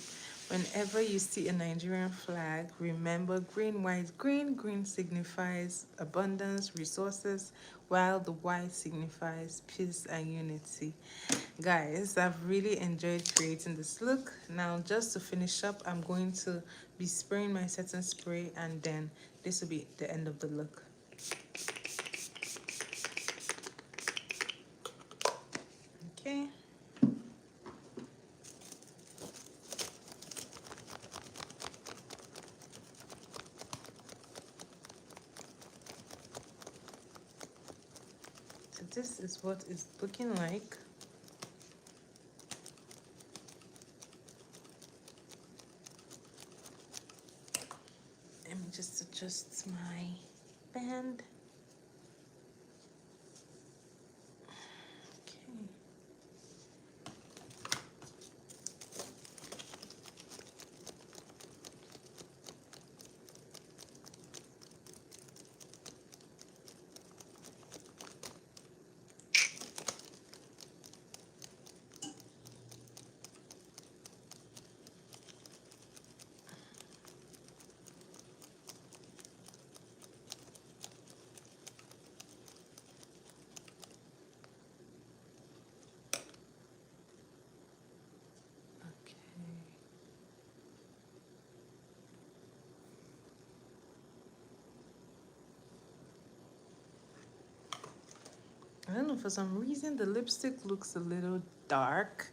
S1: whenever you see a Nigerian flag, remember green, white, green. Green signifies abundance, resources, while the white signifies peace and unity. Guys, I've really enjoyed creating this look. Now, just to finish up, I'm going to be spraying my setting spray, and then this will be the end of the look. Okay. So this is what it's looking like. Let me just adjust my band. Okay. Okay. I don't know, for some reason the lipstick looks a little dark,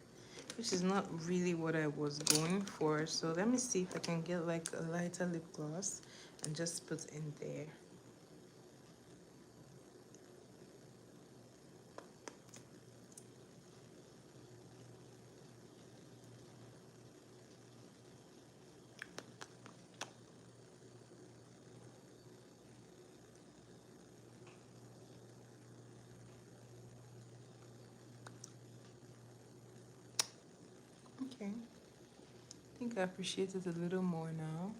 S1: which is not really what I was going for. So let me see if I can get like a lighter lip gloss and just put in there. Okay. I think I appreciate it a little more now.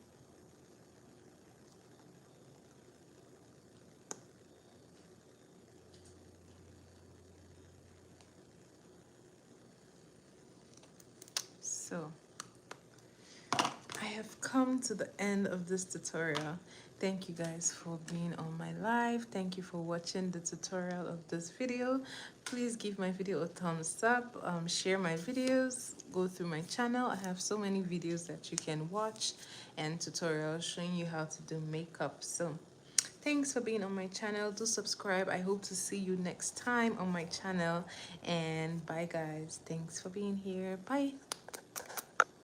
S1: So I have come to the end of this tutorial. Thank you guys for being on my live. Thank you for watching the tutorial of this video. Please give my video a thumbs up, share my videos, go through my channel. I have so many videos that you can watch and tutorials showing you how to do makeup. So thanks for being on my channel. Do subscribe. I hope to see you next time on my channel. And bye guys. Thanks for being here. Bye.